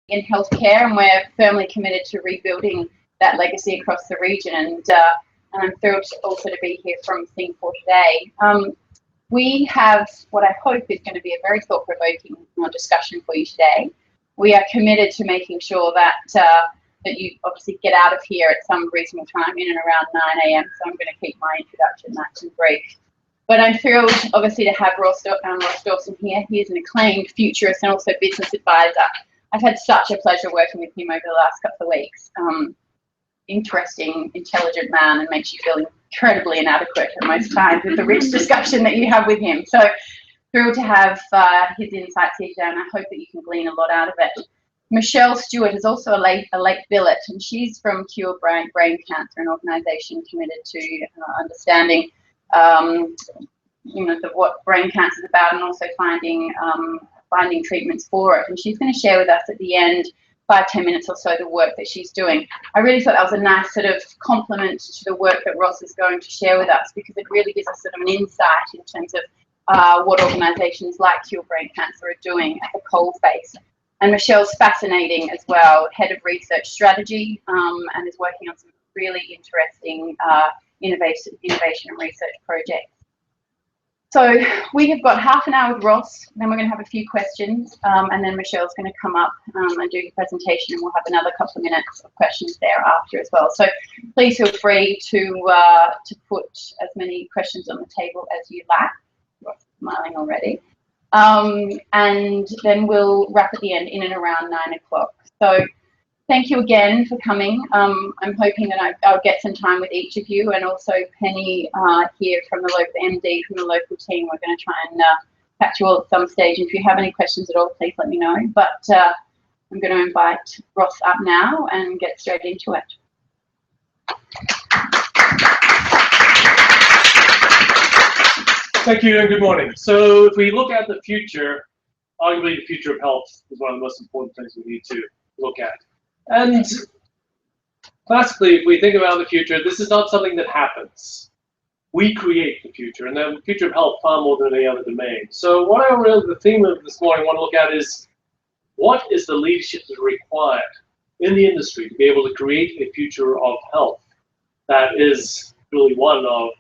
in healthcare, and we're firmly committed to rebuilding that legacy across the region. And I'm thrilled also to be here from Singapore today. We have what I hope is going to be a very thought-provoking discussion for you today. We are committed to making sure that that you obviously get out of here at some reasonable time, in and around 9 a.m. So I'm going to keep my introduction nice and brief. But I'm thrilled, obviously, to have Ross Dawson here. He is an acclaimed futurist and also business advisor. I've had such a pleasure working with him over the last couple of weeks. Interesting, intelligent man, and makes you feel incredibly inadequate at most times with the rich discussion that you have with him. So thrilled to have his insights here today, and I hope that you can glean a lot out of it. Michelle Stewart is also a late billet, and she's from Cure Brain Cancer, an organisation committed to understanding what brain cancer is about, and also finding treatments for it. And she's going to share with us at the end 5-10 minutes or so the work that she's doing. I really thought that was a nice sort of complement to the work that Ross is going to share with us, because it really gives us sort of an insight in terms of what organisations like Cure Brain Cancer are doing at the coalface. And Michelle's fascinating as well, head of research strategy, and is working on some really interesting innovation and research projects. So we have got half an hour with Ross, then we're going to have a few questions, and then Michelle's going to come up and do the presentation, and we'll have another couple of minutes of questions thereafter as well. So please feel free to put as many questions on the table as you like. Ross is smiling already. And then we'll wrap at the end in and around 9 o'clock. So thank you again for coming. I'm hoping that I'll get some time with each of you, and also Penny here from the local MD from the local team. We're going to try and catch you all at some stage. And if you have any questions at all, please let me know. But I'm going to invite Ross up now and get straight into it. Thank you and good morning. So if we look at the future, arguably the future of health is one of the most important things we need to look at. And classically, if we think about the future, this is not something that happens. We create the future, and the future of health far more than any other domain. So the theme of this morning I want to look at is, what is the leadership that is required in the industry to be able to create a future of health that is really one of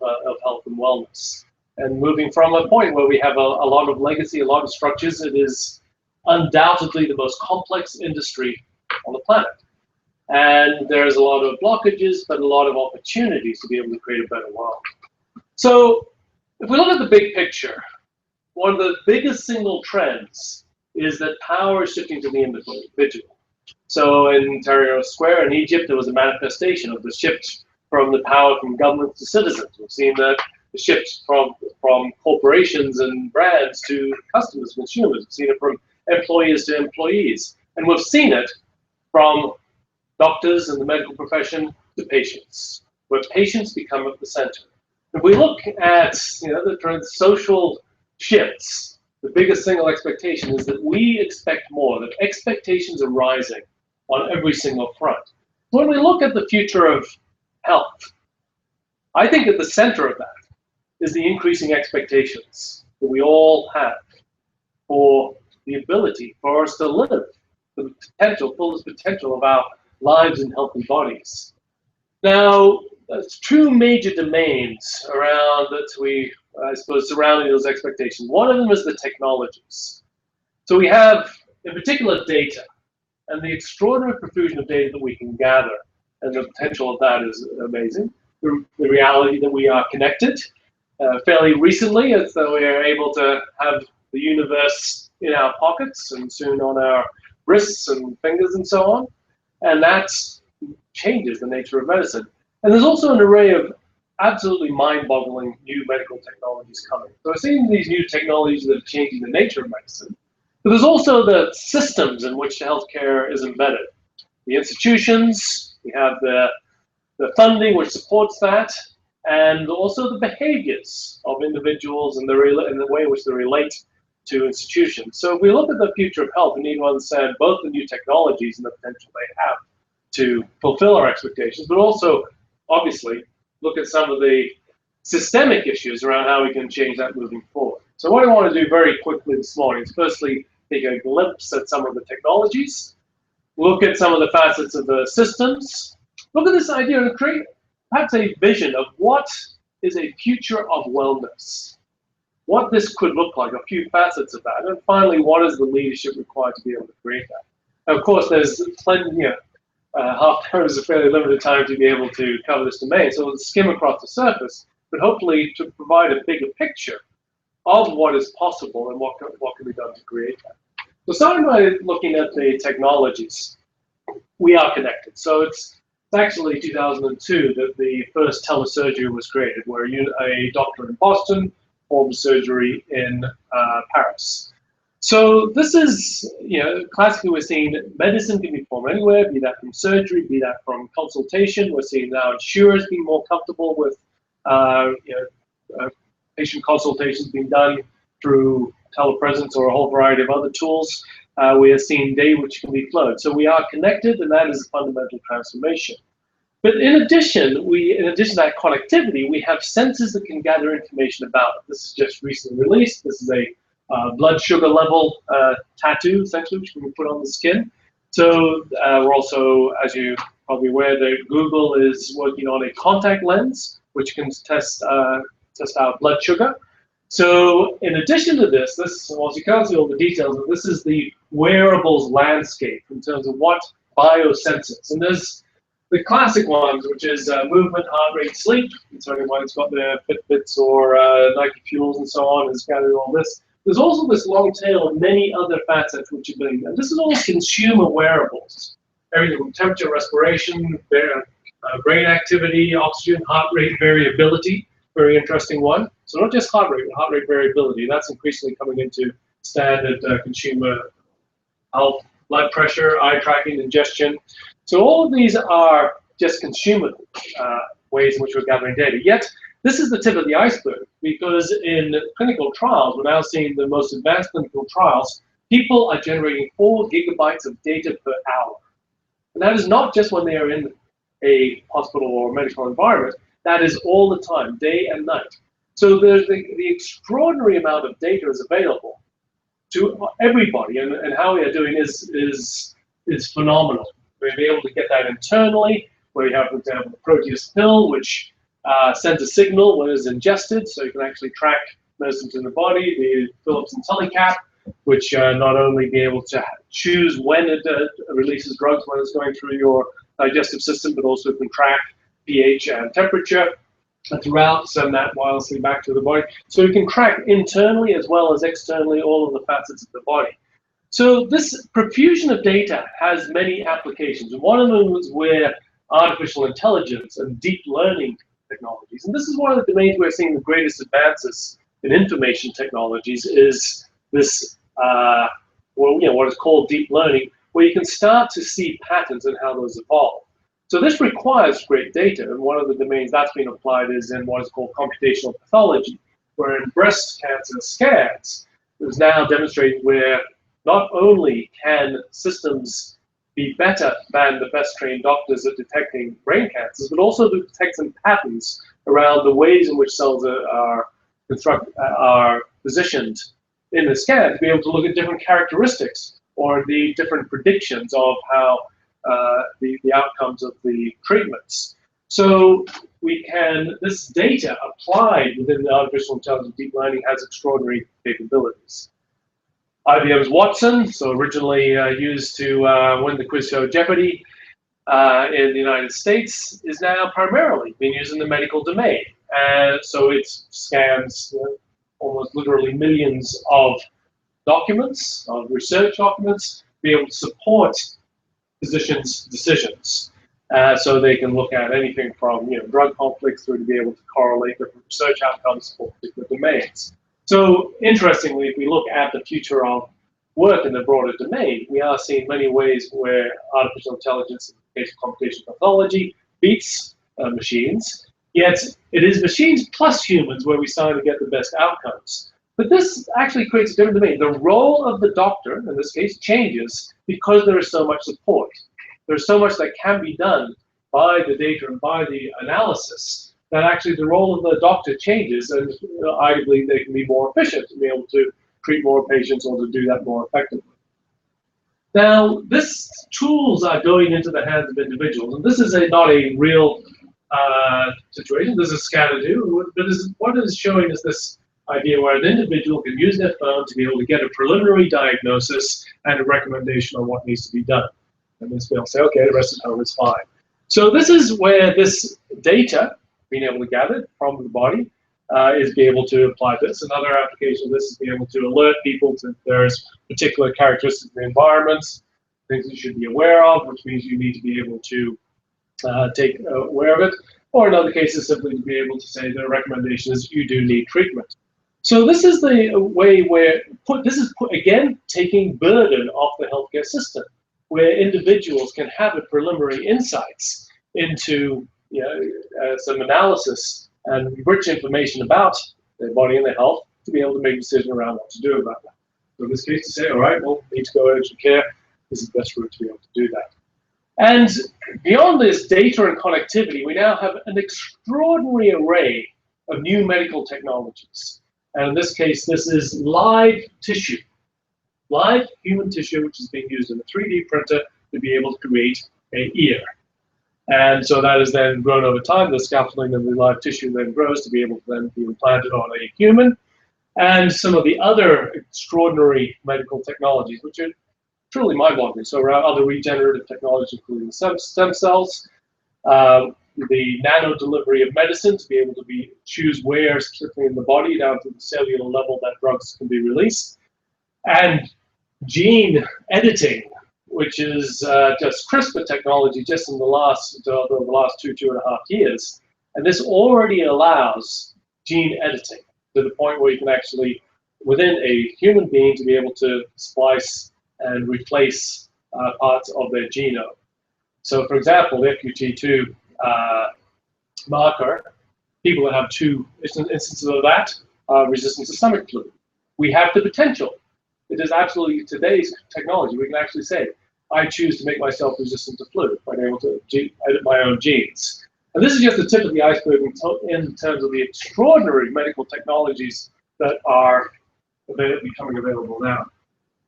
health and wellness? And moving from a point where we have a lot of legacy, a lot of structures, it is undoubtedly the most complex industry on the planet. And there's a lot of blockages, but a lot of opportunities to be able to create a better world. So if we look at the big picture, one of the biggest single trends is that power is shifting to the individual. So in Tahrir Square in Egypt, there was a manifestation of the shift from the power from government to citizens. We've seen that the shift from corporations and brands to customers, consumers. We've seen it from employers to employees. And we've seen it from doctors and the medical profession to patients, where patients become at the center. If we look at the social shifts, the biggest single expectation is that we expect more, that expectations are rising on every single front. When we look at the future of health, I think at the center of that is the increasing expectations that we all have for the ability for us to live the potential, fullest potential of our lives and healthy bodies. Now, there's two major domains around that I suppose, surrounding those expectations. One of them is the technologies. So we have, in particular, data, and the extraordinary profusion of data that we can gather, and the potential of that is amazing. The reality that we are connected. Fairly recently, as though we are able to have the universe in our pockets and soon on our wrists and fingers and so on. And that changes the nature of medicine. And there's also an array of absolutely mind-boggling new medical technologies coming. So we're seeing these new technologies that are changing the nature of medicine. But there's also the systems in which healthcare is embedded. The institutions, we have the funding which supports that, and also the behaviors of individuals and the way in which they relate to institutions. So if we look at the future of health, we need to understand both the new technologies and the potential they have to fulfill our expectations, but also, obviously, look at some of the systemic issues around how we can change that moving forward. So what I want to do very quickly this morning is firstly take a glimpse at some of the technologies, look at some of the facets of the systems, look at this idea and create perhaps a vision of what is a future of wellness, what this could look like, a few facets of that, and finally, what is the leadership required to be able to create that? Now, of course, there's plenty, half an hour is a fairly limited time to be able to cover this domain, so we'll skim across the surface, but hopefully to provide a bigger picture of what is possible and what can be done to create that. So starting by looking at the technologies, we are connected. So it's actually 2002 that the first telesurgery was created, where a doctor in Boston performed surgery in Paris. So this is, classically we're seeing medicine can be performed anywhere, be that from surgery, be that from consultation. We're seeing now insurers being more comfortable with patient consultations being done through telepresence or a whole variety of other tools. We are seeing data which can be flowed. So we are connected, and that is a fundamental transformation. But in addition to that connectivity, we have sensors that can gather information about it. This is just recently released. This is a blood sugar level tattoo, essentially, which can be put on the skin. So we're also, as you probably aware, that Google is working on a contact lens, which can test our blood sugar. So in addition to this, whilst you can't see all the details, but this is the wearables landscape in terms of what biosensors. And there's the classic ones, which is movement, heart rate, sleep. And so anyone who's got their Fitbits or Nike Fuels and so on is gathering all this. There's also this long tail of many other facets which are being done. This is all consumer wearables. Everything from temperature, respiration, brain activity, oxygen, heart rate variability. Very interesting one. So not just heart rate, but heart rate variability. That's increasingly coming into standard consumer health, blood pressure, eye tracking, ingestion. So all of these are just consumer ways in which we're gathering data. Yet, this is the tip of the iceberg, because in clinical trials, we're now seeing the most advanced clinical trials, people are generating 4 gigabytes of data per hour. And that is not just when they are in a hospital or medical environment, that is all the time, day and night. So there's the extraordinary amount of data is available to everybody, and how we are doing is phenomenal. We'll be able to get that internally, where you have, for example, the Proteus pill, which sends a signal when it's ingested, so you can actually track medicines in the body, the Philips and Tully cap, which not only be able to choose when it releases drugs when it's going through your digestive system, but also can track pH and temperature throughout, send that wirelessly back to the body. So you can track internally as well as externally all of the facets of the body. So this profusion of data has many applications. And one of them is where artificial intelligence and deep learning technologies, and this is one of the domains we're seeing the greatest advances in information technologies, is this, what is called deep learning, where you can start to see patterns in how those evolve. So this requires great data, and one of the domains that's been applied is in what is called computational pathology, where in breast cancer scans, there's now demonstrated where not only can systems be better than the best trained doctors at detecting brain cancers, but also to detect some patterns around the ways in which cells are positioned in the scan to be able to look at different characteristics or the different predictions of how the outcomes of the treatments. So this data applied within the artificial intelligence deep learning has extraordinary capabilities. IBM's Watson, so originally used to win the quiz show Jeopardy in the United States, is now primarily being used in the medical domain. And so it scans almost literally millions of documents, of research documents, to be able to support physicians' decisions. So they can look at anything from drug conflicts through to be able to correlate different research outcomes for particular domains. So interestingly, if we look at the future of work in the broader domain, we are seeing many ways where artificial intelligence, in the case of computational pathology, beats machines. Yet it is machines plus humans where we start to get the best outcomes. But this actually creates a different domain. The role of the doctor, in this case, changes because there is so much support. There's so much that can be done by the data and by the analysis that actually the role of the doctor changes, and arguably they can be more efficient to be able to treat more patients or to do that more effectively. Now, these tools are going into the hands of individuals, and this is not a real situation. This is scattered view, but what it is showing is this idea where an individual can use their phone to be able to get a preliminary diagnosis and a recommendation on what needs to be done. And then they'll say, okay, the rest of the home is fine. So this is where this data, being able to gather from the body, is be able to apply this. Another application of this is be able to alert people to there's particular characteristics of the environments, things you should be aware of, which means you need to be able to take aware of it. Or in other cases, simply to be able to say the recommendation is you do need treatment. So this is the way where again taking burden off the healthcare system, where individuals can have a preliminary insights into some analysis and rich information about their body and their health to be able to make a decision around what to do about that. So in this case, to say, all right, well, we need to go urgent care. This is the best route to be able to do that. And beyond this data and connectivity, we now have an extraordinary array of new medical technologies. And in this case, this is live tissue, live human tissue, which is being used in a 3D printer to be able to create an ear. And so that is then grown over time. The scaffolding of the live tissue then grows to be able to then be implanted on a human. And some of the other extraordinary medical technologies, which are truly mind-boggling. So around other regenerative technologies, including stem cells, the nano delivery of medicine to be able to choose where, specifically in the body, down to the cellular level, that drugs can be released, and gene editing, which is just CRISPR technology, just in the last 2.5 years, and this already allows gene editing to the point where you can actually, within a human being, to be able to splice and replace parts of their genome. So, for example, the FQT2 marker, people that have 2 instances of that are resistant to stomach flu. We have the potential. It is absolutely today's technology. We can actually say, I choose to make myself resistant to flu by being able to edit my own genes. And this is just the tip of the iceberg in terms of the extraordinary medical technologies that are becoming available now.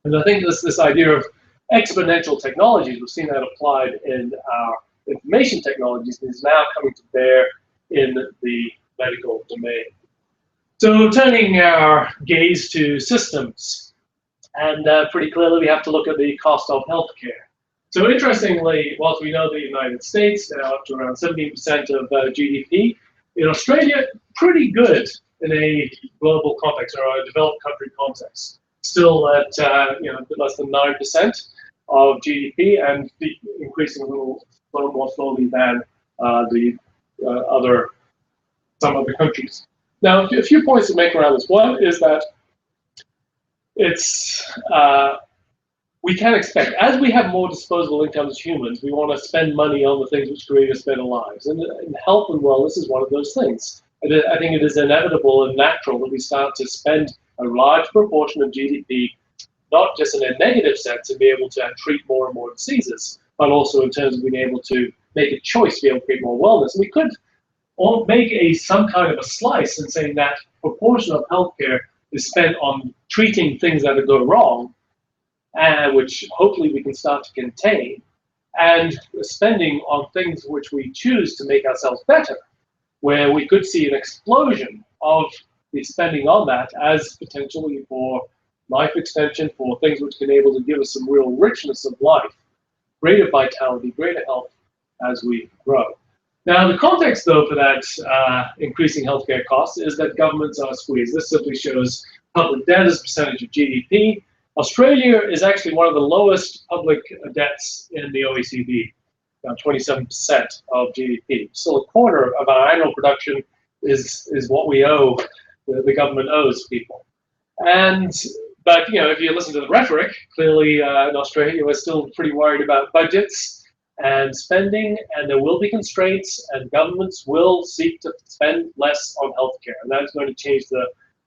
And I think this idea of exponential technologies, we've seen that applied in our information technologies, is now coming to bear in the medical domain. So turning our gaze to systems, and pretty clearly we have to look at the cost of healthcare. So interestingly, whilst we know the United States now up to around 17% of GDP, in Australia, pretty good in a global context or a developed country context. Still at less than 9% of GDP and increasing a little more slowly than some other countries. Now, a few points to make around this. One is that we can expect, as we have more disposable income as humans, we want to spend money on the things which create us better lives. And health and wellness is one of those things. I think it is inevitable and natural that we start to spend a large proportion of GDP, not just in a negative sense, and be able to treat more and more diseases, but also in terms of being able to make a choice to be able to create more wellness. And we could all make some kind of a slice in saying that proportion of healthcare is spent on treating things that go wrong, which hopefully we can start to contain, and spending on things which we choose to make ourselves better, where we could see an explosion of the spending on that as potentially for life extension, for things which can able to give us some real richness of life, greater vitality, greater health as we grow. Now, the context, though, for that increasing healthcare costs is that governments are squeezed. This simply shows public debt as a percentage of GDP. Australia is actually one of the lowest public debts in the OECD, around 27% of GDP. So a quarter of our annual production is what we owe, the government owes people. But if you listen to the rhetoric, clearly in Australia we're still pretty worried about budgets and spending, and there will be constraints, and governments will seek to spend less on healthcare, and that's going to change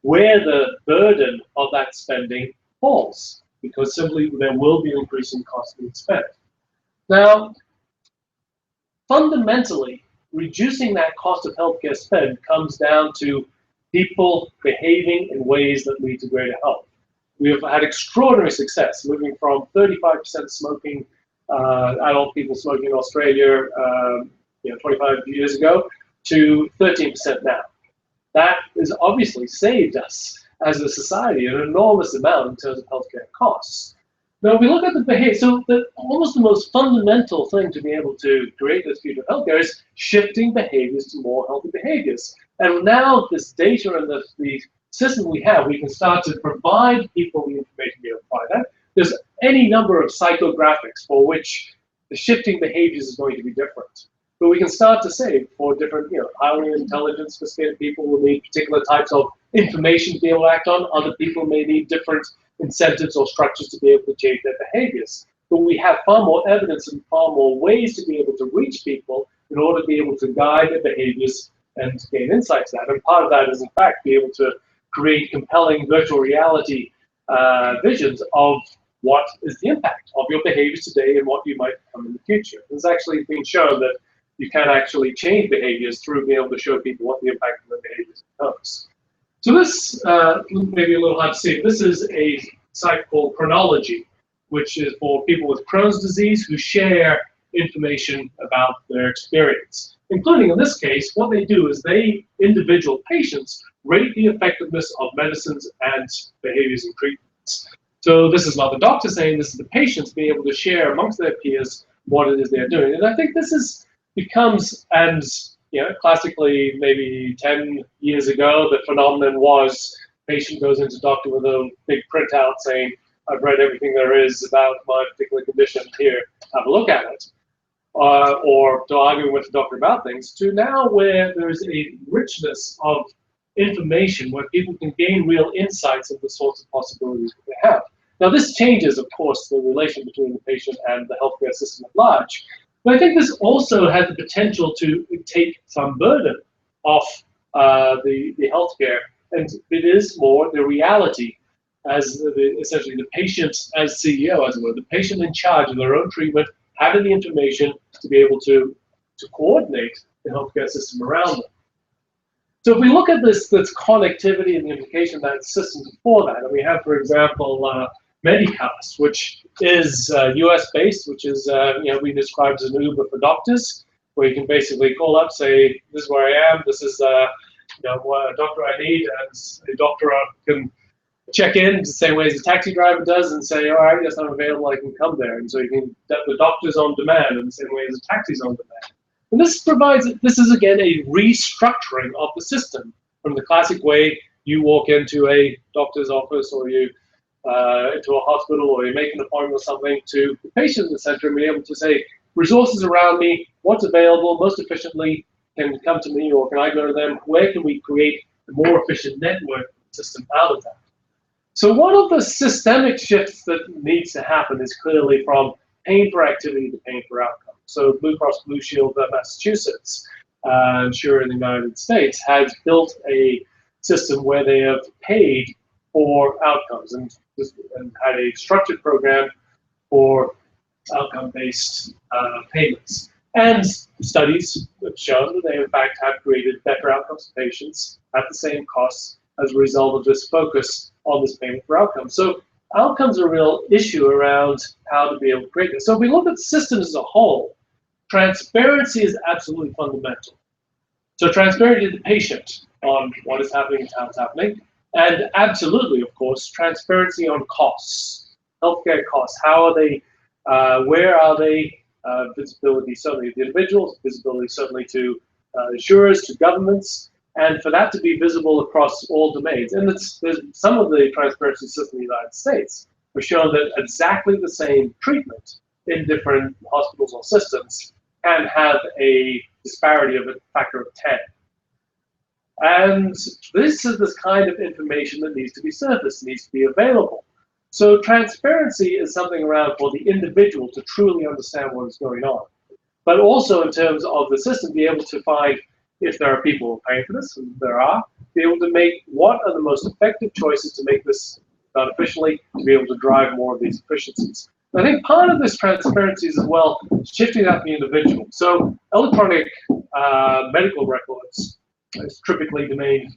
where the burden of that spending falls, because simply there will be an increasing cost being spent. Now, fundamentally, reducing that cost of healthcare spend comes down to people behaving in ways that lead to greater health. we have had extraordinary success, moving from 35% smoking, adult people smoking in Australia, 25 years ago, to 13% now. That has obviously saved us as a society an enormous amount in terms of healthcare costs. Now, if we look at the behavior, so almost the most fundamental thing to be able to create this future of healthcare is shifting behaviors to more healthy behaviors. And now this data and the system we have, we can start to provide people the information to be able to apply that. There's any number of psychographics for which the shifting behaviors is going to be different. But we can start to say for different, highly intelligent, sophisticated people will need particular types of information to be able to act on. Other people may need different incentives or structures to be able to change their behaviors. But we have far more evidence and far more ways to be able to reach people in order to be able to guide their behaviors and to gain insights to that. And part of that is, in fact, be able to create compelling virtual reality visions of what is the impact of your behaviors today and what you might become in the future. It's actually been shown that you can actually change behaviors through being able to show people what the impact of their behaviors becomes. So this may be a little hard to see. This is a site called Chronology, which is for people with Crohn's disease who share information about their experience, including in this case, what they do is individual patients rate the effectiveness of medicines and behaviors and treatments. So this is not the doctor saying, this is the patients being able to share amongst their peers what it is they're doing. And I think this becomes, and classically maybe 10 years ago, the phenomenon was patient goes into doctor with a big printout saying, I've read everything there is about my particular condition, here, have a look at it. Or to argue with the doctor about things, to now where there's a richness of information where people can gain real insights into the sorts of possibilities that they have. Now this changes, of course, the relation between the patient and the healthcare system at large. But I think this also has the potential to take some burden off the healthcare, and it is more the reality as essentially the patient as CEO, as it were, the patient in charge of their own treatment, having the information to be able to coordinate the healthcare system around them. So if we look at this connectivity and the implication that systems for that, and we have, for example, Medicast, which is US-based, which is we describe as an Uber for doctors, where you can basically call up, say, this is where I am, this is what a doctor I need, and a doctor can check in the same way as a taxi driver does and say, all right, yes, I'm available, I can come there. And so you can, the doctor's on demand in the same way as a taxi's on demand. And this is again a restructuring of the system from the classic way you walk into a doctor's office or you into a hospital or you make an appointment or something, to the patient in the center and be able to say, resources around me, what's available most efficiently can come to me, or can I go to them? Where can we create a more efficient network system out of that? So one of the systemic shifts that needs to happen is clearly from pain for activity to pain for outcome. So Blue Cross Blue Shield of Massachusetts, insurer in the United States, has built a system where they have paid for outcomes and had a structured program for outcome-based payments. And studies have shown that they, in fact, have created better outcomes for patients at the same costs as a result of this focus on this payment for outcomes. So outcomes are a real issue around how to be able to create this. So if we look at systems as a whole, transparency is absolutely fundamental. So transparency to the patient on what is happening and how it's happening. And absolutely, of course, transparency on costs, healthcare costs. How are they, where are they? Visibility certainly to the individuals, visibility certainly to insurers, to governments, and for that to be visible across all domains. And there's some of the transparency systems in the United States have shown that exactly the same treatment in different hospitals or systems can have a disparity of a factor of 10. And this is this kind of information that needs to be surfaced, needs to be available. So transparency is something around for the individual to truly understand what is going on. But also in terms of the system, be able to find if there are people paying for this, and there are, be able to make what are the most effective choices to make this done efficiently, to be able to drive more of these efficiencies. I think part of this transparency is as well shifting out the individual. So electronic medical records is typically domain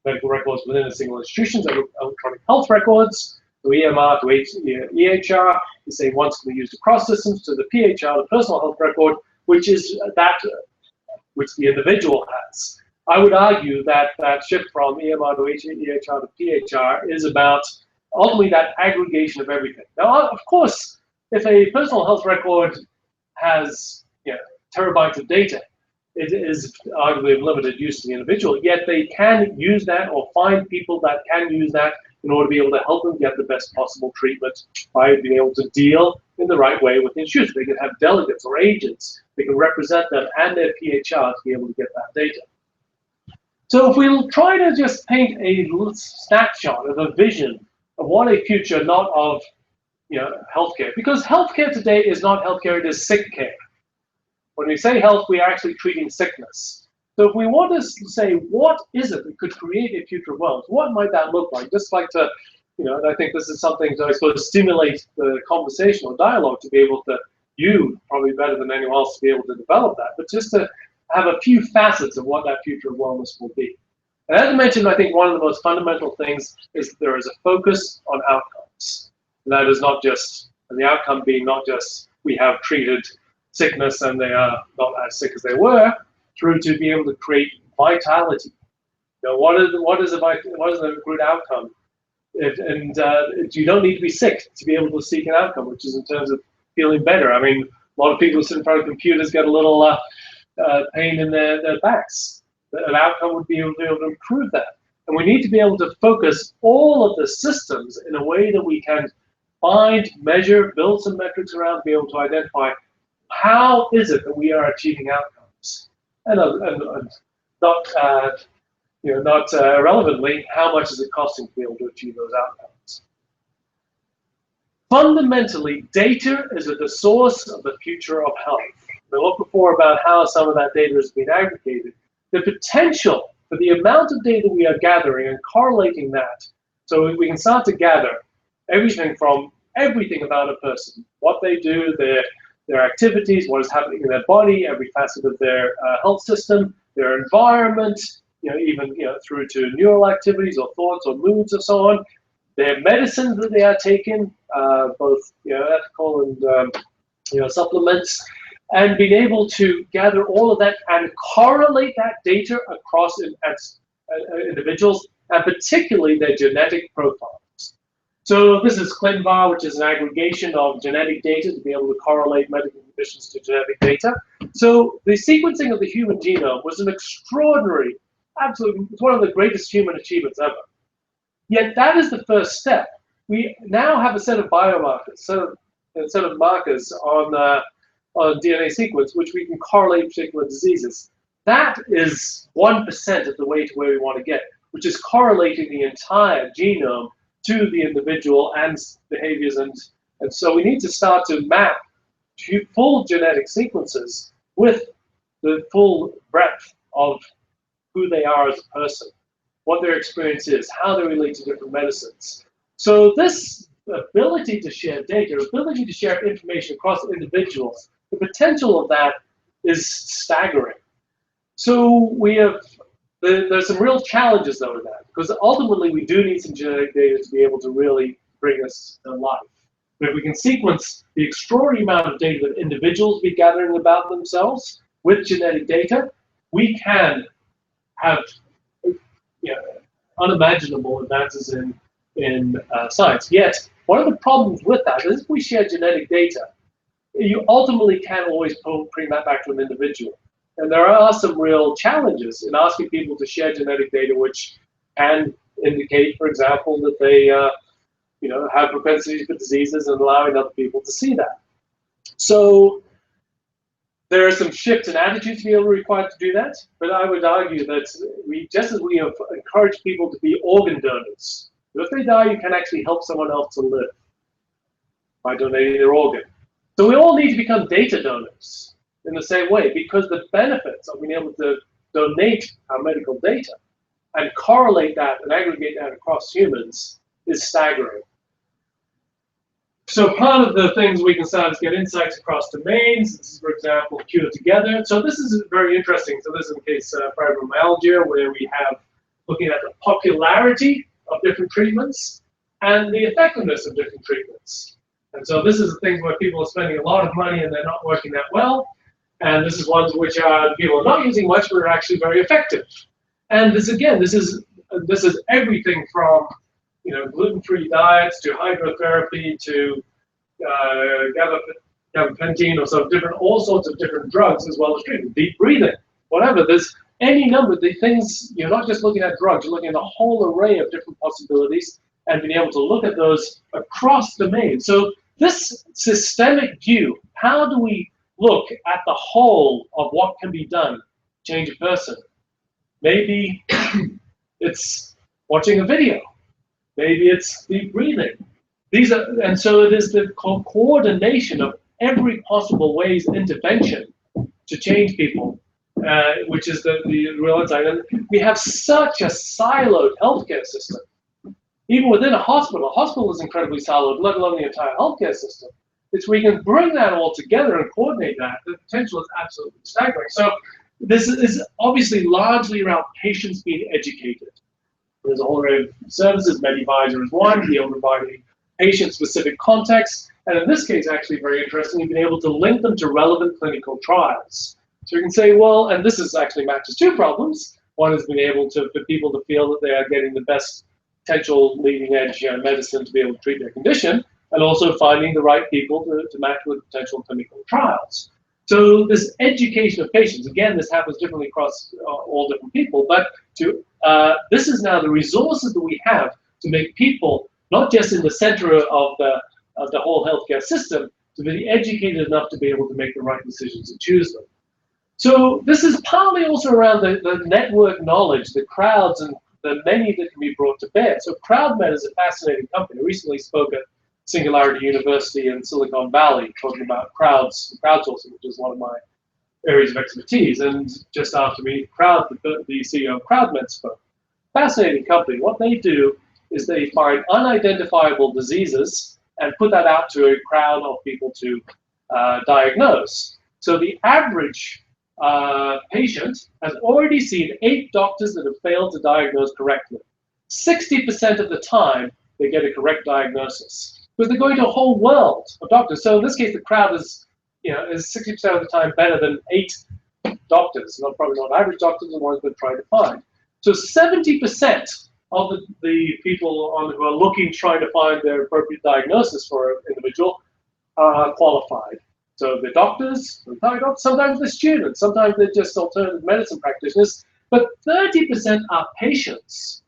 medical records within a single institution, so electronic health records, so EMR to EHR, you say once can be used across systems, to the PHR, the personal health record, which is that which the individual has. I would argue that that shift from EMR to EHR to PHR is about ultimately that aggregation of everything. Now, of course, if a personal health record has terabytes of data, it is arguably of limited use to the individual, yet they can use that or find people that can use that in order to be able to help them get the best possible treatment by being able to deal in the right way with the institution. They can have delegates or agents. They can represent them and their PHR to be able to get that data. So if we'll try to just paint a snapshot of a vision of what a future not of healthcare, because healthcare today is not healthcare, it is sick care. When we say health, we are actually treating sickness. So if we want to say, what is it that could create a future of wellness? What might that look like? Just like to, and I think this is something to, I suppose, stimulate the conversation or dialogue to be able to, you probably better than anyone else to be able to develop that, but just to have a few facets of what that future of wellness will be. And as I mentioned, I think one of the most fundamental things is that there is a focus on outcomes. And that is not just, and the outcome being not just we have treated sickness and they are not as sick as they were, through to be able to create vitality. What is a good outcome? You don't need to be sick to be able to seek an outcome, which is in terms of feeling better. I mean, a lot of people who sit in front of computers get a little pain in their backs. An outcome would be able to improve that. And we need to be able to focus all of the systems in a way that we can find, measure, build some metrics around, be able to identify how is it that we are achieving outcomes. And not irrelevantly, how much is it costing to be able to achieve those outcomes? Fundamentally, data is at the source of the future of health. We looked before about how some of that data has been aggregated. The potential for the amount of data we are gathering and correlating that, so we can start to gather everything from everything about a person, what they do, their activities, what is happening in their body, every facet of their health system, their environment, even through to neural activities or thoughts or moods and so on, their medicines that they are taking, both ethical and supplements, and being able to gather all of that and correlate that data across individuals, and particularly their genetic profiles. So this is ClinVar, which is an aggregation of genetic data to be able to correlate medical conditions to genetic data. So the sequencing of the human genome was an extraordinary, absolutely, it's one of the greatest human achievements ever. Yet that is the first step. We now have a set of biomarkers, a set of markers on DNA sequence, which we can correlate particular diseases. That is 1% of the way to where we want to get, which is correlating the entire genome to the individual and behaviors. And so we need to start to map full genetic sequences with the full breadth of who they are as a person, what their experience is, how they relate to different medicines. So this ability to share data, ability to share information across individuals, the potential of that is staggering. So we have, there's some real challenges though in that, because ultimately we do need some genetic data to be able to really bring us to life. But if we can sequence the extraordinary amount of data that individuals be gathering about themselves with genetic data, we can have unimaginable advances in science. Yet, one of the problems with that is if we share genetic data, you ultimately can't always bring that back to an individual. And there are some real challenges in asking people to share genetic data, which can indicate, for example, that they have propensities for diseases and allowing other people to see that. So there are some shifts in attitudes to be able to required to do that, but I would argue that just as we have encouraged people to be organ donors, if they die, you can actually help someone else to live by donating their organ. So we all need to become data donors in the same way, because the benefits of being able to donate our medical data and correlate that and aggregate that across humans is staggering. So part of the things we can start is get insights across domains. This is, for example, Cure Together. So this is very interesting. So this is in case fibromyalgia, where we have looking at the popularity of different treatments, and the effectiveness of different treatments. And so this is the things where people are spending a lot of money and they're not working that well. And this is ones which people are not using much, but are actually very effective. And this, again, this is everything from gluten-free diets to hydrotherapy to gabapentin or some different, all sorts of different drugs as well as treatment, deep breathing, whatever. There's any number of the things. You're not just looking at drugs, you're looking at a whole array of different possibilities and being able to look at those across domains. So this systemic view, how do we look at the whole of what can be done to change a person? Maybe it's watching a video. Maybe it's deep breathing. And so it is the coordination of every possible ways intervention to change people, which is the real insight. And we have such a siloed healthcare system. Even within a hospital is incredibly siloed, let alone the entire healthcare system. It's where you can bring that all together and coordinate that. The potential is absolutely staggering. So this is obviously largely around patients being educated. There's a whole array of services. MedAdvisor is one, be able to provide a patient-specific context. And in this case, actually very interesting, you've been able to link them to relevant clinical trials. So you can say, well, and this is actually matches two problems. One is being able for people to feel that they are getting the best potential leading-edge medicine to be able to treat their condition, and also finding the right people to match with potential clinical trials. So this education of patients, again, this happens differently across all different people, but this is now the resources that we have to make people not just in the center of the whole healthcare system, to be educated enough to be able to make the right decisions and choose them. So this is partly also around the network knowledge, the crowds, and the many that can be brought to bear. So CrowdMed is a fascinating company. I recently spoke at Singularity University in Silicon Valley, talking about crowdsourcing, which is one of my areas of expertise. And just after me, the CEO of CrowdMed spoke. Fascinating company. What they do is they find unidentifiable diseases and put that out to a crowd of people to diagnose. So the average patient has already seen 8 doctors that have failed to diagnose correctly. 60% of the time, they get a correct diagnosis, because they're going to a whole world of doctors. So in this case, the crowd is 60% of the time better than 8 doctors. Probably not average doctors, the ones they're trying to find. So 70% of the people who are trying to find their appropriate diagnosis for an individual are qualified. So the doctors, sometimes they're students, sometimes they're just alternative medicine practitioners, but 30% are patients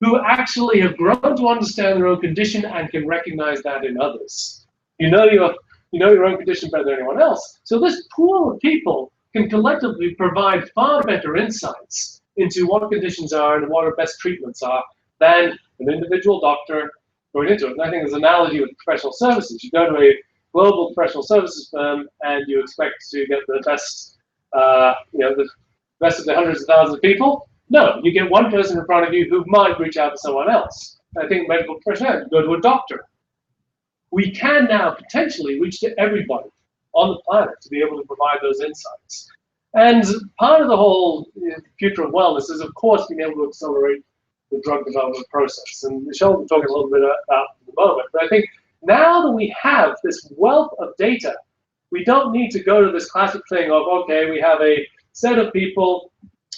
who actually have grown to understand their own condition and can recognize that in others. You know your own condition better than anyone else. So this pool of people can collectively provide far better insights into what conditions are and what our best treatments are than an individual doctor going into it. And I think there's an analogy with professional services. You go to a global professional services firm and you expect to get the best, the best of the hundreds of thousands of people. No, you get one person in front of you who might reach out to someone else. I think medical professionals, you go to a doctor. We can now potentially reach to everybody on the planet to be able to provide those insights. And part of the whole future of wellness is, of course, being able to accelerate the drug development process. And Michelle will talk a little bit about it in a moment. But I think now that we have this wealth of data, we don't need to go to this classic thing of, okay, we have a set of people,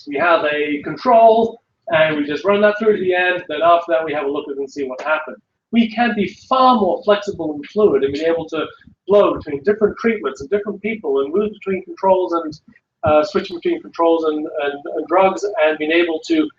we have a control, and we just run that through to the end. Then after that, we have a look at it and see what happened. We can be far more flexible and fluid and be able to flow between different treatments and different people and move between controls and switch between controls and drugs, and being able to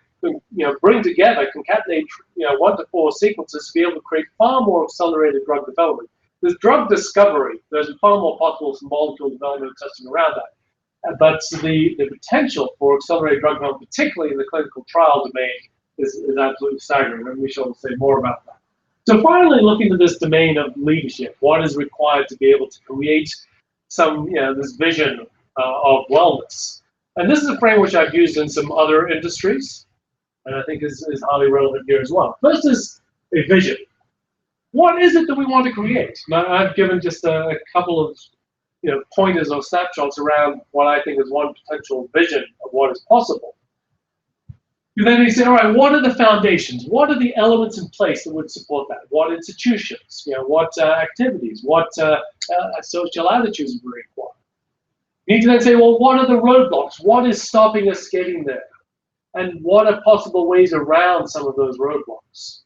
bring together, concatenate 1 to 4 sequences to be able to create far more accelerated drug development. There's drug discovery. There's far more possible for molecule development and testing around that. But the potential for accelerated drug development, particularly in the clinical trial domain, is absolutely staggering, and Michelle will say more about that. So finally, looking at this domain of leadership, what is required to be able to create some, this vision of wellness? And this is a frame which I've used in some other industries, and I think is highly relevant here as well. First is a vision. What is it that we want to create? Now, I've given just a couple of pointers or snapshots around what I think is one potential vision of what is possible. then you say, all right, what are the foundations? What are the elements in place that would support that? What institutions? What activities? What social attitudes would we require? You need to then say, well, what are the roadblocks? What is stopping us getting there? And what are possible ways around some of those roadblocks?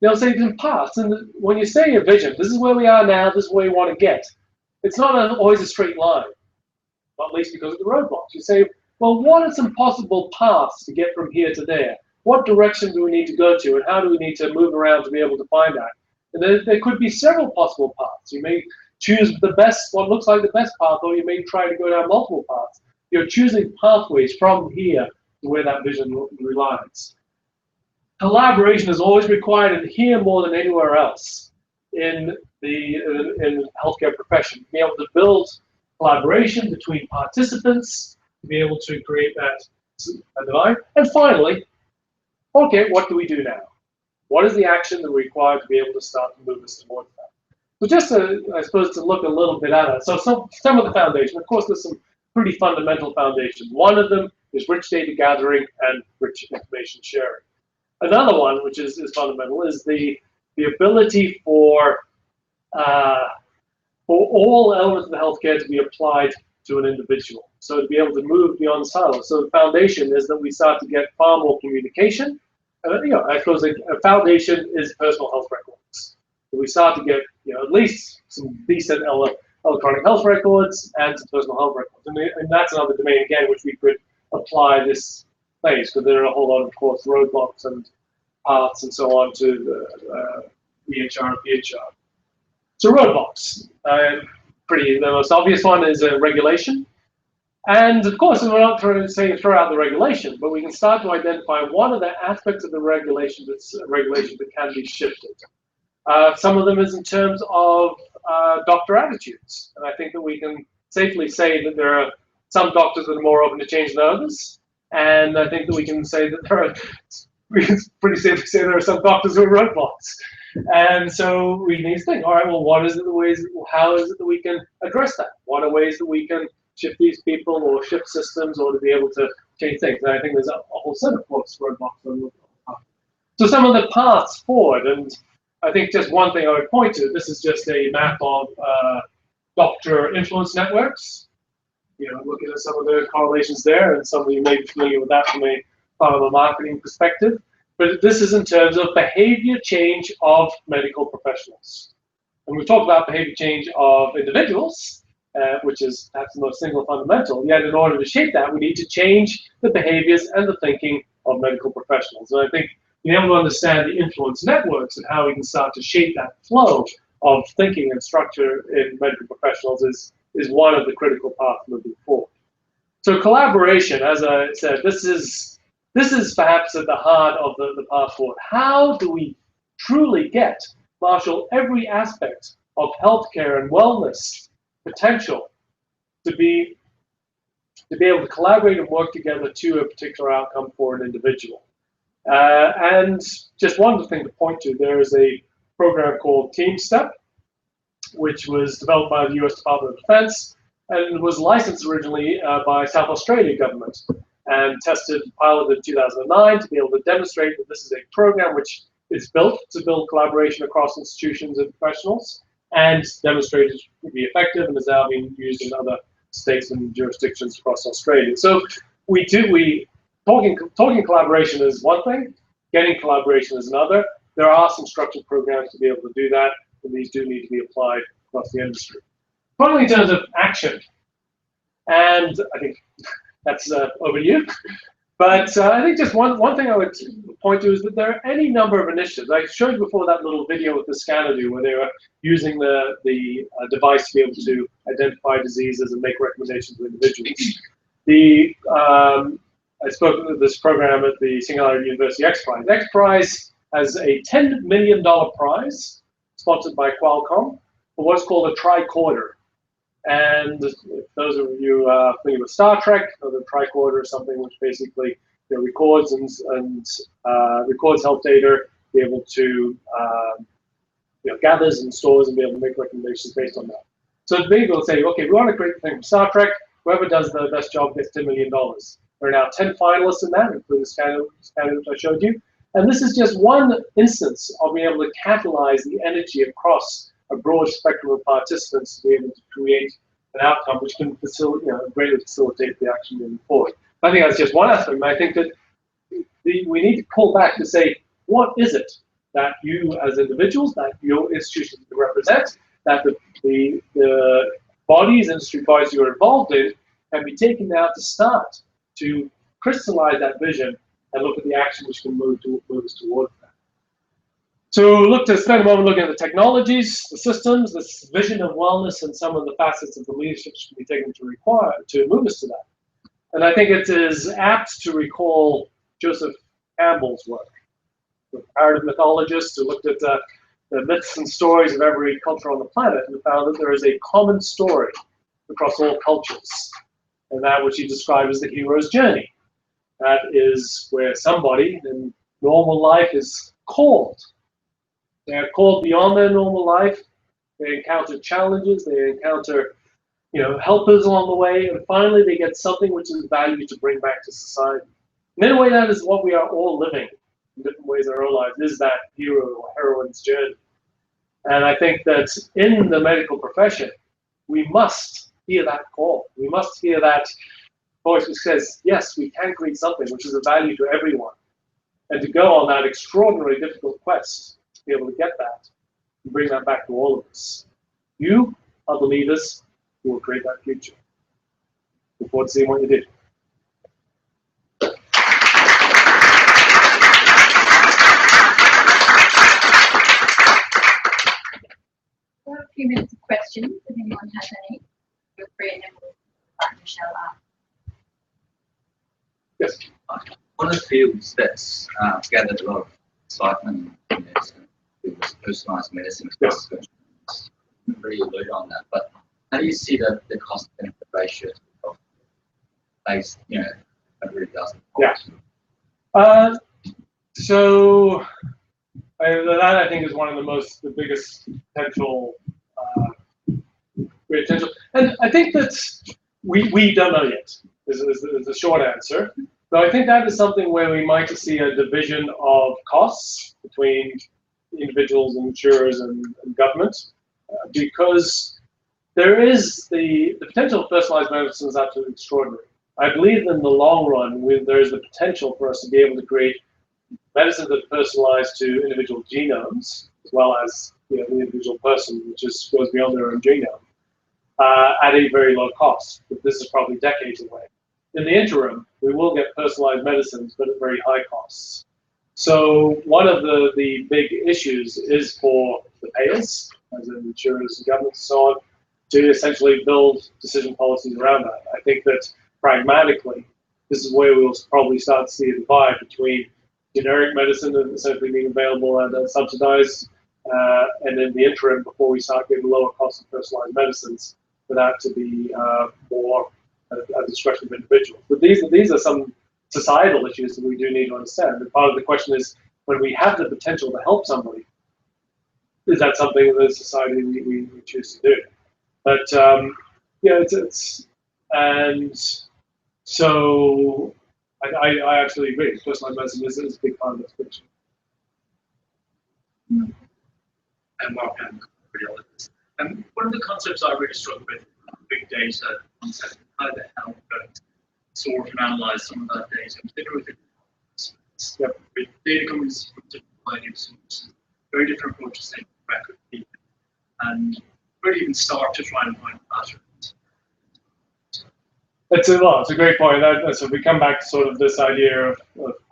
They'll say in paths, and when you're saying a vision, this is where we are now, this is where we want to get. It's not always a straight line, not least because of the roadblocks. You say, well, what are some possible paths to get from here to there? What direction do we need to go to, and how do we need to move around to be able to find that? And there could be several possible paths. You may choose the best, what looks like the best path, or you may try to go down multiple paths. You're choosing pathways from here to where that vision relies. Collaboration is always required in here more than anywhere else in the healthcare profession. To be able to build collaboration between participants, to be able to create that divide. And finally, okay, what do we do now? What is the action that we require to be able to start to move us towards that? So just I suppose to look a little bit at it. So some of the foundation, of course, there's some pretty fundamental foundations. One of them is rich data gathering and rich information sharing. Another one, which is fundamental, is the ability for all elements of the healthcare to be applied to an individual. So to be able to move beyond silos. So the foundation is that we start to get far more communication. I suppose a foundation is personal health records. So we start to get at least some decent electronic health records and some personal health records. And that's another domain again which we could apply this place, because there are a whole lot of course roadblocks and paths and so on to the EHR and PHR. So roadblocks. The most obvious one is a regulation. And of course, we're not trying to say throw out the regulation, but we can start to identify what are the aspects of the regulation that can be shifted. Some of them is in terms of doctor attitudes. And I think that we can safely say that there are some doctors that are more open to change than others. And I think that we can say that we can pretty safely say there are some doctors who are roadblocks. And so we need to think, all right, well, how is it that we can address that? What are ways that we can shift these people or shift systems or to be able to change things? And I think there's a whole set of roadblocks. So some of the paths forward, and I think just one thing I would point to, this is just a map of doctor influence networks. Looking at some of the correlations there, and some of you may be familiar with that from a pharma marketing perspective. But this is in terms of behavior change of medical professionals. And we've talked about behavior change of individuals, which is perhaps the most single fundamental. Yet in order to shape that, we need to change the behaviors and the thinking of medical professionals. And I think being able to understand the influence networks and how we can start to shape that flow of thinking and structure in medical professionals is one of the critical paths moving forward. So collaboration, as I said, this is perhaps at the heart of the path forward. How do we truly marshal every aspect of healthcare and wellness potential to be able to collaborate and work together to a particular outcome for an individual? And just one thing to point to, there is a program called Team Step, which was developed by the US Department of Defense and was licensed originally by South Australia government and piloted in 2009 to be able to demonstrate that this is a program which is built to build collaboration across institutions and professionals, and demonstrated to be effective and is now being used in other states and jurisdictions across Australia. So talking collaboration is one thing, getting collaboration is another. There are some structured programs to be able to do that, and these do need to be applied across the industry. Finally, in terms of action, and I think that's over to you. But I think just one thing I would point to is that there are any number of initiatives. I showed you before that little video with the scanner where they were using the device to be able to identify diseases and make recommendations to individuals. I spoke with this program at the Singularity University X Prize. X Prize has a $10 million prize sponsored by Qualcomm for what's called a tricorder. And if those of you familiar with Star Trek, the tricorder is something which basically records and records health data, be able to gathers and stores and be able to make recommendations based on that. So to be able to say, okay, we want to create a thing from Star Trek. Whoever does the best job gets $10 million. There are now 10 finalists in that, including this candidate which I showed you. And this is just one instance of being able to catalyze the energy across a broad spectrum of participants to be able to create an outcome which can greatly facilitate the action moving forward. I think that's just one aspect, and I think that we need to pull back to say, what is it that you as individuals, that your institutions represent, that the bodies, industry bodies you're involved in, can be taken now to start to crystallize that vision and look at the action which can move us towards that. So spend a moment looking at the technologies, the systems, this vision of wellness, and some of the facets of the leadership which can be taken to move us to that. And I think it is apt to recall Joseph Campbell's work, the comparative mythologist who looked at the myths and stories of every culture on the planet and found that there is a common story across all cultures, and that which he described as the hero's journey. That is where somebody in normal life is called. They are called beyond their normal life. They encounter challenges. They encounter, helpers along the way, and finally they get something which is valued to bring back to society. And in a way, that is what we are all living in different ways in our own lives, is that hero or heroine's journey. And I think that in the medical profession, we must hear that call. We must hear that voice which says, yes, we can create something which is of value to everyone. And to go on that extraordinarily difficult quest to be able to get that and bring that back to all of us. You are the leaders who will create that future. Look forward to seeing what you did. We have a few minutes of questions, if anyone has any. Feel free, and then we'll invite Michelle up. Yes. One of the fields that's gathered a lot of excitement in medicine is personalised medicine. Yes. Really allude on that, but how do you see the cost-benefit ratio of based, it really doesn't. Yeah. So that I think is one of the biggest potential, great potential, and I think that we don't know yet. Is the short answer. So I think that is something where we might see a division of costs between individuals, insurers, and government, because there is the potential of personalized medicine is absolutely extraordinary. I believe in the long run, there is the potential for us to be able to create medicine that is personalized to individual genomes, as well as the individual person, which goes beyond their own genome, at a very low cost. But this is probably decades away. In the interim, we will get personalized medicines, but at very high costs. So one of the big issues is for the payers, as in insurers and governments and so on, to essentially build decision policies around that. I think that pragmatically, this is where we'll probably start to see a divide between generic medicine essentially being available and subsidized, and in the interim, before we start getting lower costs of personalized medicines, for that to be more at the discretion of individuals. But these are some societal issues that we do need to understand. And part of the question is, when we have the potential to help somebody, is that something in the society we choose to do? But and so I actually agree. Personalized medicine is a big part of this picture. And Mark and radiologists. And one of the concepts I really struggle with, big data concept, how the hell we're going to sort and analyze some of that data, particularly with data coming from different variety of sources, very different approaches to record people, and where do you even start to try and find patterns? It's a great point. So we come back to sort of this idea of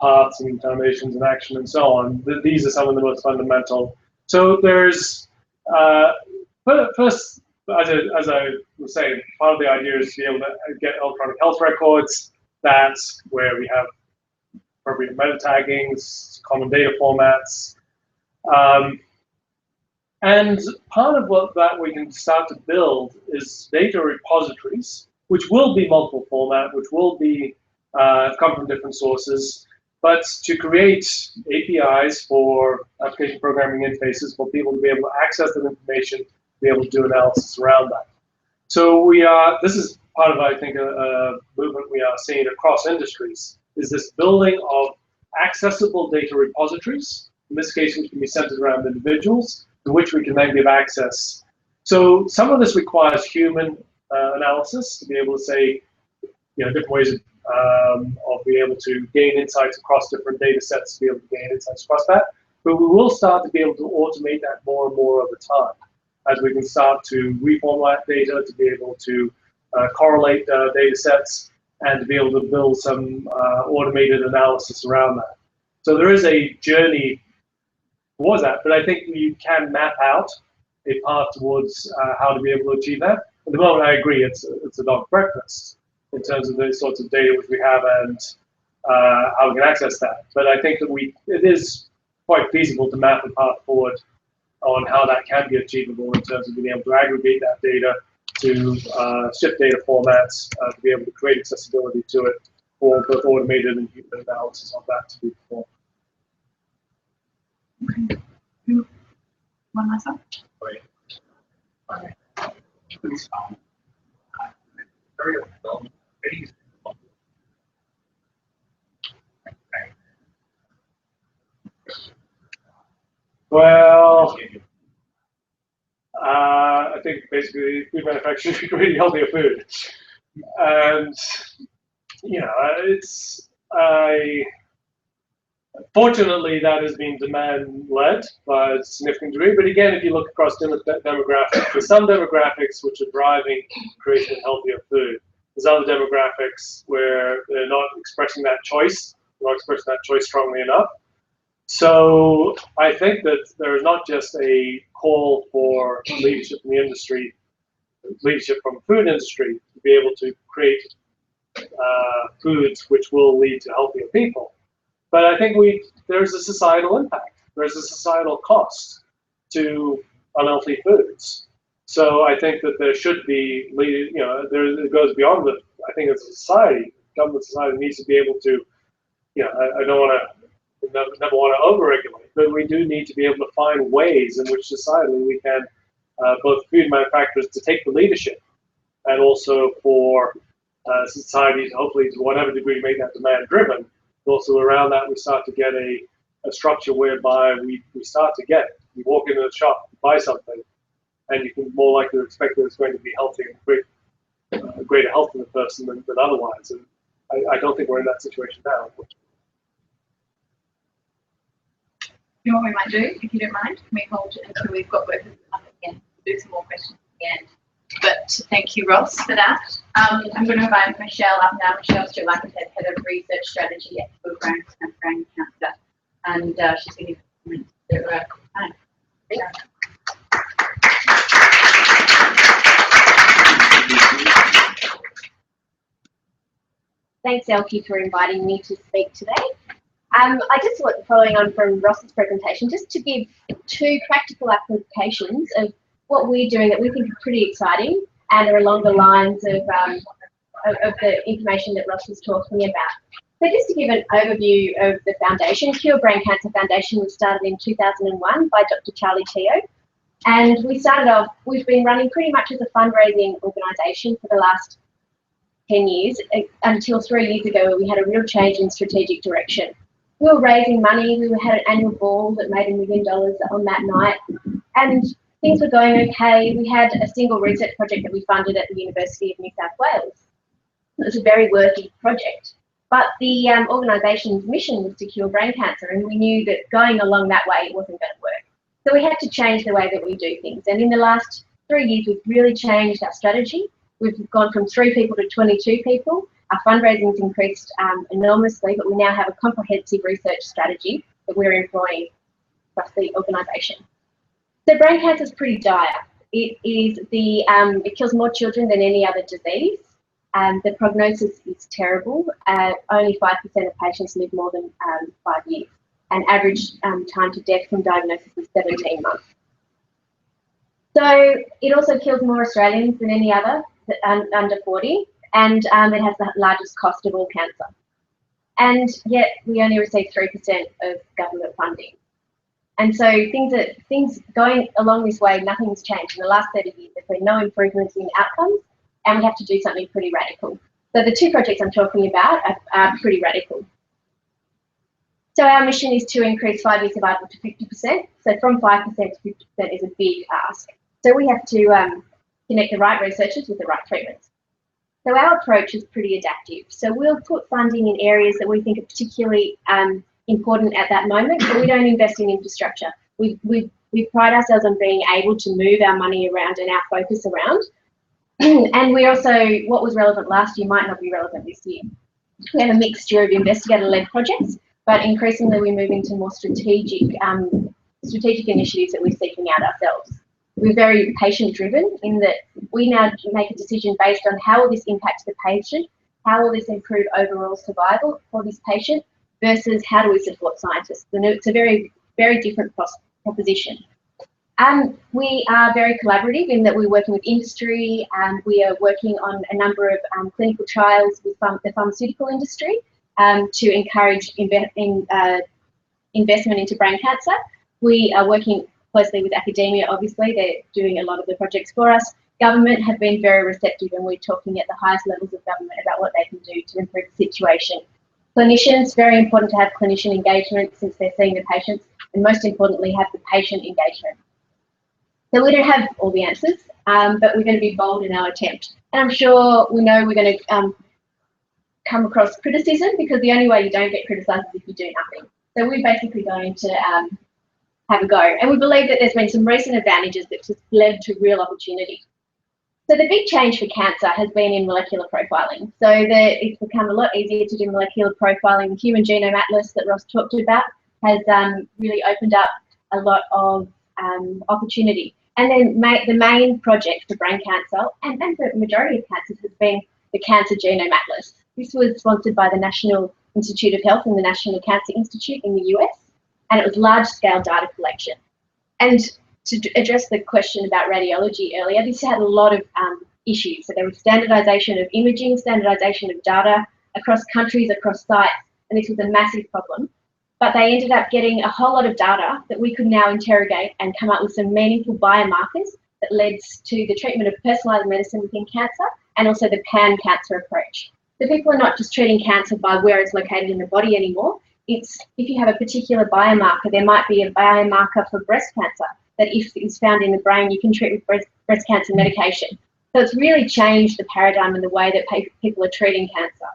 paths and foundations and action and so on. These are some of the most fundamental. So there's first, as I was saying, part of the idea is to be able to get electronic health records. That's where we have appropriate meta taggings, common data formats. And part of that we can start to build is data repositories, which will be multiple format, which will be come from different sources, but to create APIs for application programming interfaces for people to be able to access that information, be able to do analysis around that. So this is part of, I think, a movement we are seeing across industries is this building of accessible data repositories, in this case, which can be centered around individuals, to which we can then give access. So some of this requires human analysis to be able to say, different ways of being able to gain insights across different data sets, to be able to gain insights across that. But we will start to be able to automate that more and more over time, as we can start to reformat data, to be able to correlate data sets, and to be able to build some automated analysis around that. So there is a journey towards that, but I think you can map out a path towards how to be able to achieve that. At the moment, I agree, it's a dog breakfast in terms of the sorts of data which we have and how we can access that. But I think that it is quite feasible to map a path forward on how that can be achievable in terms of being able to aggregate that data, to shift data formats, to be able to create accessibility to it for both automated and human analysis of that to be performed. One last one. Well, I think basically food manufacturers are creating healthier food, and fortunately that has been demand-led by a significant degree. But again, if you look across different demographics, there's some demographics which are driving creation of healthier food. There's other demographics where they're not expressing that choice, strongly enough. So I think that there is not just a call for leadership in the industry, leadership from the food industry, to be able to create foods which will lead to healthier people. But I think there's a societal impact. There's a societal cost to unhealthy foods. So I think that there should be, it goes beyond the, I think as a society, government society needs to be able to, I don't want to, never want to overregulate, but we do need to be able to find ways in which societally we can, both food manufacturers to take the leadership, and also for society to hopefully to whatever degree make that demand driven. Also around that we start to get a structure whereby we walk into the shop, buy something, and you can more likely expect that it's going to be healthy and create greater health in the person than otherwise. And I don't think we're in that situation now. You know what we might do, if you don't mind? Can we hold until we've got workers up again? Do some more questions at the end. But thank you, Ross, for that. I'm going to invite Michelle up now. Michelle Stewart, like I said, Head of Research Strategy at Full Grown Cancer, and she's going to give their time. Thanks, Elke, for inviting me to speak today. I just thought, following on from Ross's presentation, just to give 2 practical applications of what we're doing that we think are pretty exciting and are along the lines of the information that Ross was talking about. So just to give an overview of the foundation, Cure Brain Cancer Foundation was started in 2001 by Dr. Charlie Teo. And we've been running pretty much as a fundraising organisation for the last 10 years, until 3 years ago where we had a real change in strategic direction. We were raising money, we had an annual ball that made $1 million on that night, and things were going okay. We had a single research project that we funded at the University of New South Wales. It was a very worthy project, but the organisation's mission was to cure brain cancer, and we knew that going along that way it wasn't going to work. So we had to change the way that we do things, and in the last 3 years we've really changed our strategy. We've gone from 3 people to 22 people. Our fundraising's increased enormously, but we now have a comprehensive research strategy that we're employing across the organisation. So brain cancer is pretty dire. It kills more children than any other disease. The prognosis is terrible. Only 5% of patients live more than 5 years, and average time to death from diagnosis is 17 months. So it also kills more Australians than any other under 40, and it has the largest cost of all cancer. And yet we only receive 3% of government funding. And so things going along this way, nothing's changed. In the last 30 years, there's been no improvements in outcomes, and we have to do something pretty radical. So the two projects I'm talking about are pretty radical. So our mission is to increase 5-year survival to 50%. So from 5% to 50% is a big ask. So we have to connect the right researchers with the right treatments. So our approach is pretty adaptive. So we'll put funding in areas that we think are particularly important at that moment, but we don't invest in infrastructure. We pride ourselves on being able to move our money around and our focus around. And we also, what was relevant last year might not be relevant this year. We have a mixture of investigator-led projects, but increasingly we're moving to more strategic initiatives that we're seeking out ourselves. We're very patient-driven in that we now make a decision based on how will this impact the patient, how will this improve overall survival for this patient, versus how do we support scientists. And it's a very, very different proposition. We are very collaborative in that we're working with industry, and we are working on a number of clinical trials with the pharmaceutical industry to encourage investment into brain cancer. We are working closely with academia, obviously. They're doing a lot of the projects for us. Government have been very receptive, and we're talking at the highest levels of government about what they can do to improve the situation. Clinicians, very important to have clinician engagement since they're seeing the patients, and most importantly, have the patient engagement. So we don't have all the answers, but we're going to be bold in our attempt. And I'm sure we know we're going to come across criticism, because the only way you don't get criticised is if you do nothing. So we're basically going to have a go. And we believe that there's been some recent advantages that has led to real opportunity. So the big change for cancer has been in molecular profiling. So it's become a lot easier to do molecular profiling. The Human Genome Atlas that Ross talked about has really opened up a lot of opportunity. And then the main project for brain cancer, and for the majority of cancers, has been the Cancer Genome Atlas. This was sponsored by the National Institute of Health and the National Cancer Institute in the US, and it was large-scale data collection. And to address the question about radiology earlier, this had a lot of issues. So there was standardisation of imaging, standardisation of data across countries, across sites, and this was a massive problem. But they ended up getting a whole lot of data that we could now interrogate and come up with some meaningful biomarkers that led to the treatment of personalised medicine within cancer, and also the pan-cancer approach. So people are not just treating cancer by where it's located in the body anymore. It's if you have a particular biomarker, there might be a biomarker for breast cancer that if it's found in the brain, you can treat with breast cancer medication. So it's really changed the paradigm and the way that people are treating cancer.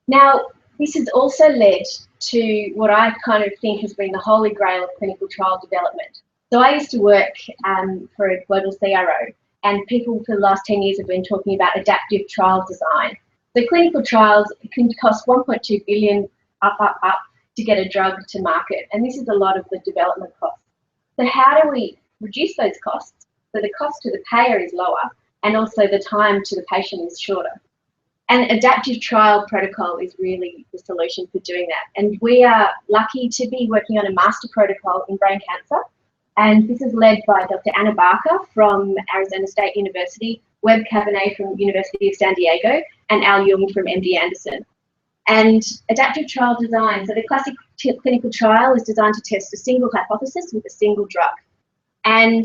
Now, this has also led to what I kind of think has been the holy grail of clinical trial development. So I used to work for a global CRO, and people for the last 10 years have been talking about adaptive trial design. So clinical trials can cost 1.2 billion up to get a drug to market, and this is a lot of the development costs. So how do we reduce those costs so the cost to the payer is lower and also the time to the patient is shorter? And adaptive trial protocol is really the solution for doing that. And we are lucky to be working on a master protocol in brain cancer. And this is led by Dr. Anna Barker from Arizona State University, Webb Cabernet from University of San Diego, and Al Jung from MD Anderson. And adaptive trial design, so the classic clinical trial is designed to test a single hypothesis with a single drug. And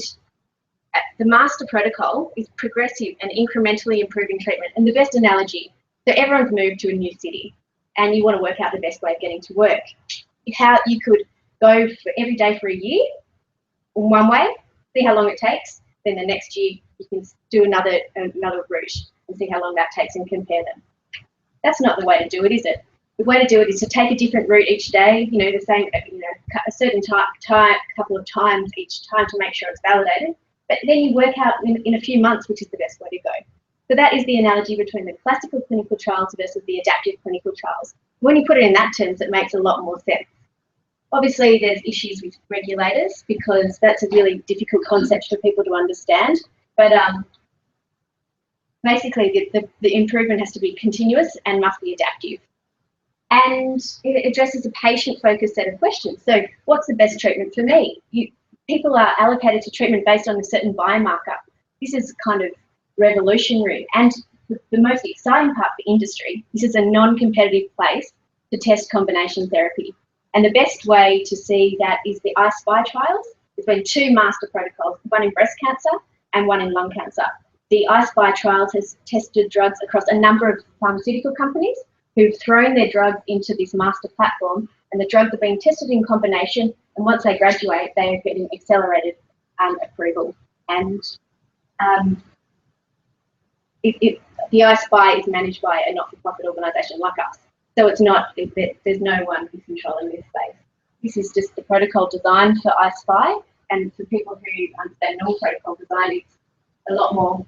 the master protocol is progressive and incrementally improving treatment. And the best analogy, so everyone's moved to a new city and you want to work out the best way of getting to work. How you could go for every day for a year in one way, see how long it takes, then the next year you can do another route and see how long that takes and compare them. That's not the way to do it, is it? The way to do it is to take a different route each day, the same, a certain couple of times each time to make sure it's validated. But then you work out in a few months which is the best way to go. So that is the analogy between the classical clinical trials versus the adaptive clinical trials. When you put it in that terms, it makes a lot more sense. Obviously, there's issues with regulators because that's a really difficult concept for people to understand. But basically, the improvement has to be continuous and must be adaptive. And it addresses a patient-focused set of questions. So what's the best treatment for me? People are allocated to treatment based on a certain biomarker. This is kind of revolutionary. And the most exciting part for industry, this is a non-competitive place to test combination therapy. And the best way to see that is the I-SPY trials. There's been 2 master protocols, one in breast cancer and one in lung cancer. the I-SPY trials has tested drugs across a number of pharmaceutical companies who've thrown their drugs into this master platform, and the drugs are being tested in combination, and once they graduate, they are getting accelerated approval. And the I-SPY is managed by a not-for-profit organisation like us, so it's not, there's no one who's controlling this space. This is just the protocol designed for I-SPY, and for people who understand normal protocol design, it's a lot more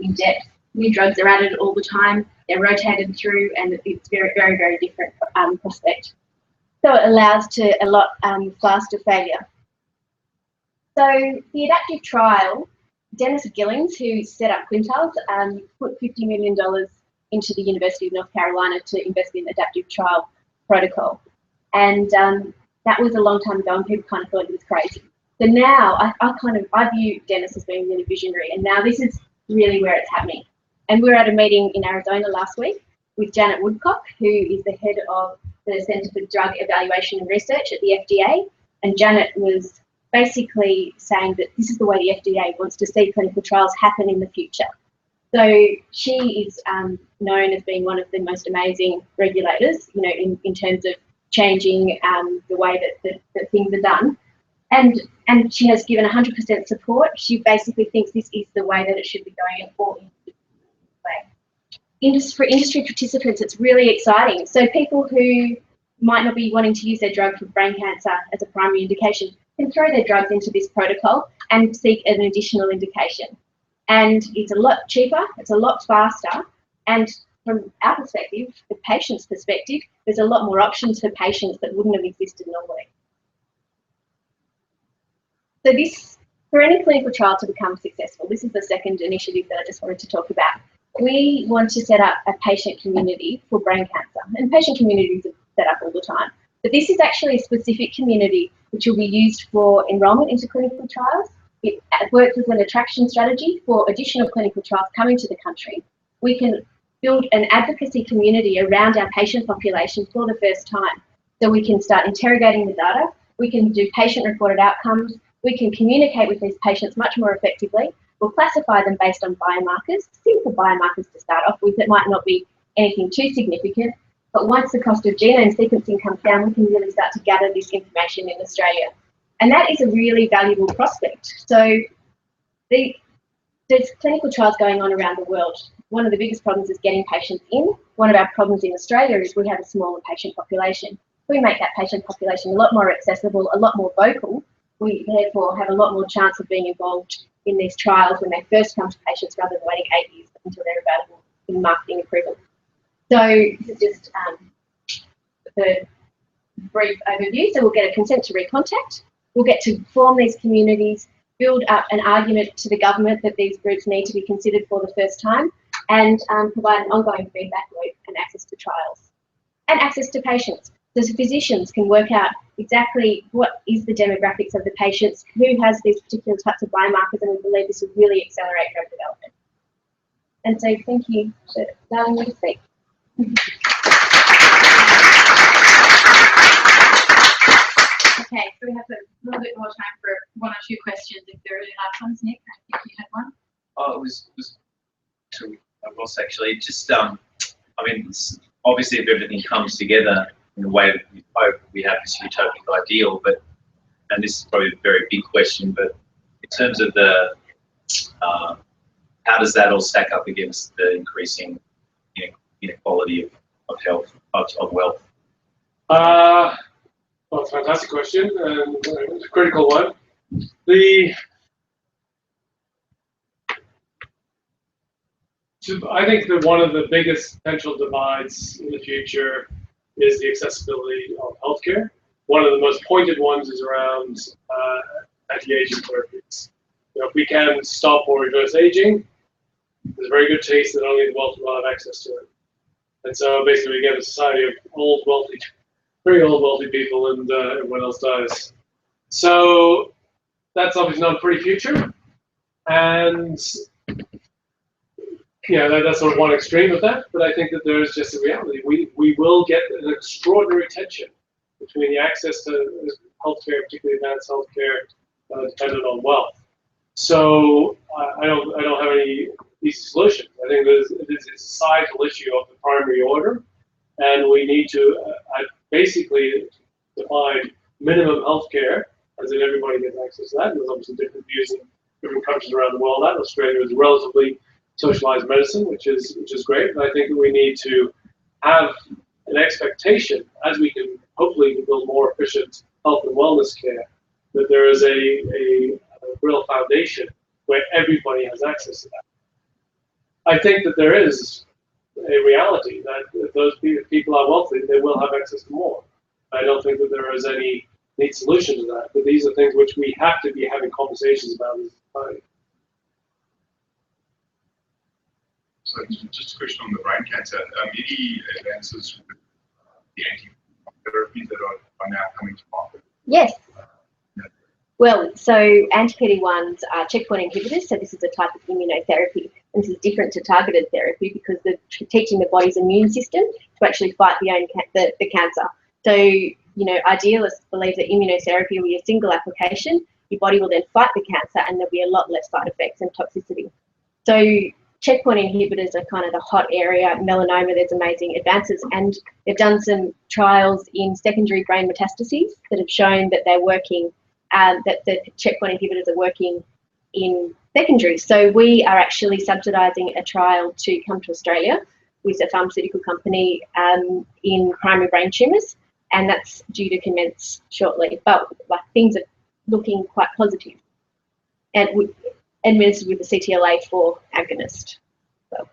in depth. New drugs are added all the time, they're rotated through, and it's very, very, very different prospect. So it allows to a lot faster failure. So the adaptive trial, Dennis Gillings, who set up Quintiles, put $50 million into the University of North Carolina to invest in adaptive trial protocol. And that was a long time ago, and people kind of thought it was crazy. So now I view Dennis as being really visionary, and now this is really where it's happening. And we were at a meeting in Arizona last week with Janet Woodcock, who is the head of the Centre for Drug Evaluation and Research at the FDA. And Janet was basically saying that this is the way the FDA wants to see clinical trials happen in the future. So she is known as being one of the most amazing regulators, you know, in terms of changing the way that things are done. And she has given 100% support. She basically thinks this is the way that it should be going in all ways. For industry participants, it's really exciting. So people who might not be wanting to use their drug for brain cancer as a primary indication can throw their drugs into this protocol and seek an additional indication. And it's a lot cheaper, it's a lot faster, and from our perspective, the patient's perspective, there's a lot more options for patients that wouldn't have existed normally. So this, for any clinical trial to become successful, this is the second initiative that I just wanted to talk about. We want to set up a patient community for brain cancer, and patient communities are set up all the time. But this is actually a specific community which will be used for enrolment into clinical trials. It works as an attraction strategy for additional clinical trials coming to the country. We can build an advocacy community around our patient population for the first time. So we can start interrogating the data, we can do patient-reported outcomes, we can communicate with these patients much more effectively. We'll classify them based on biomarkers, simple biomarkers to start off with. It might not be anything too significant, but once the cost of genome sequencing comes down, we can really start to gather this information in Australia. And that is a really valuable prospect. So there's clinical trials going on around the world. One of the biggest problems is getting patients in. One of our problems in Australia is we have a smaller patient population. We make that patient population a lot more accessible, a lot more vocal. We therefore have a lot more chance of being involved in these trials when they first come to patients rather than waiting 8 years until they're available in marketing approval. So this is just the brief overview. So we'll get a consent to recontact. We'll get to form these communities, build up an argument to the government that these groups need to be considered for the first time, and provide an ongoing feedback loop and access to trials. And access to patients. So physicians can work out exactly what is the demographics of the patients, who has these particular types of biomarkers, and we believe this will really accelerate drug development. And so thank you for allowing me to speak. Okay, so we have a little bit more time for one or two questions if there are any last ones. Nick, I think you had one. Oh, it was to Ross actually. Just I mean, obviously if everything comes together in the way that we hope, we have this utopic ideal, but, and this is probably a very big question, but in terms of the how does that all stack up against the increasing inequality of health, of wealth? Well, fantastic question, and a critical one. I think that one of the biggest potential divides in the future is the accessibility of healthcare. One of the most pointed ones is around anti-aging therapies. You know, if we can stop or reverse aging, there's a very good chance that only the wealthy will have access to it. And so basically we get a society of old, wealthy, very old, wealthy people, and everyone else dies. So that's obviously not a pretty future. And yeah, that's sort of one extreme of that, but I think that there's just a reality. We will get an extraordinary tension between the access to healthcare, particularly advanced healthcare, dependent on wealth. So I don't have any easy solutions. I think it is a societal issue of the primary order, and we need to basically define minimum health care, as in everybody gets access to that. And there's obviously different views in different countries around the world. That Australia is relatively socialized medicine, which is great. And I think that we need to have an expectation, as we can hopefully build more efficient health and wellness care, that there is a real foundation where everybody has access to that. I think that there is a reality that if those people are wealthy, they will have access to more. I don't think that there is any neat solution to that, but these are things which we have to be having conversations about as a society. So just a question on the brain cancer. Any advances with the anti-therapies that are now coming to market? Yes. Well, so anti-PD-1s are checkpoint inhibitors, so this is a type of immunotherapy. And this is different to targeted therapy because they're teaching the body's immune system to actually fight the cancer. So, idealists believe that immunotherapy will be a single application. Your body will then fight the cancer and there'll be a lot less side effects and toxicity. So checkpoint inhibitors are kind of the hot area. Melanoma, there's amazing advances, and they've done some trials in secondary brain metastases that have shown that they're working, that the checkpoint inhibitors are working in secondary. So we are actually subsidising a trial to come to Australia with a pharmaceutical company in primary brain tumours, and that's due to commence shortly. But things are looking quite positive, and administered with the CTLA-4 agonist. So.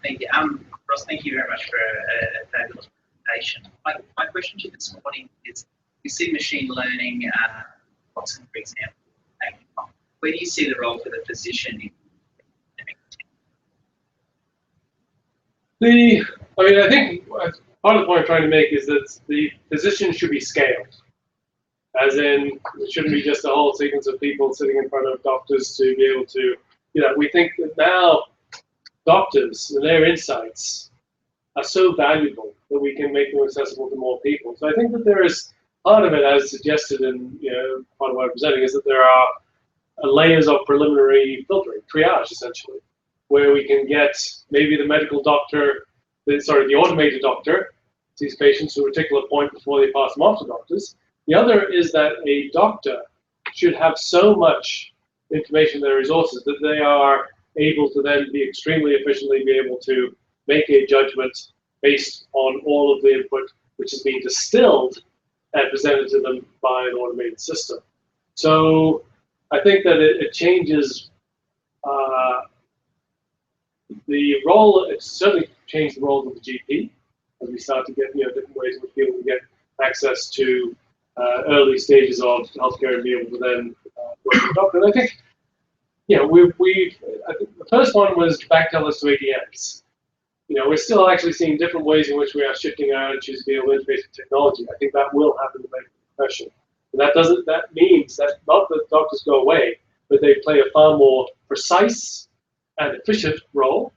Thank you. Ross, thank you very much for a fabulous presentation. My question to you this morning is, you see machine learning, Dawson, for example, where do you see the role for the physician in I think part of the point I'm trying to make is that the physician should be scaled. As in, it shouldn't be just a whole sequence of people sitting in front of doctors to be able to, we think that now doctors and their insights are so valuable that we can make them accessible to more people. So I think that there is part of it, as suggested in part of what I'm presenting, is that there are layers of preliminary filtering, triage essentially, where we can get maybe the medical doctor, the automated doctor sees patients to a particular point before they pass them off to doctors. The other is that a doctor should have so much information in their resources that they are able to then be extremely efficiently be able to make a judgment based on all of the input which is being distilled and presented to them by an automated system. So I think that it changes the role. It certainly changed the role of the GP as we start to get different ways in which people can get access to early stages of healthcare and be able to then work with a doctor. And I think, I think the first one was backtellers to ADMs. We're still actually seeing different ways in which we are shifting our attitudes to be able to interface with technology. I think that will happen in the medical profession. And that means that not that doctors go away, but they play a far more precise and efficient role,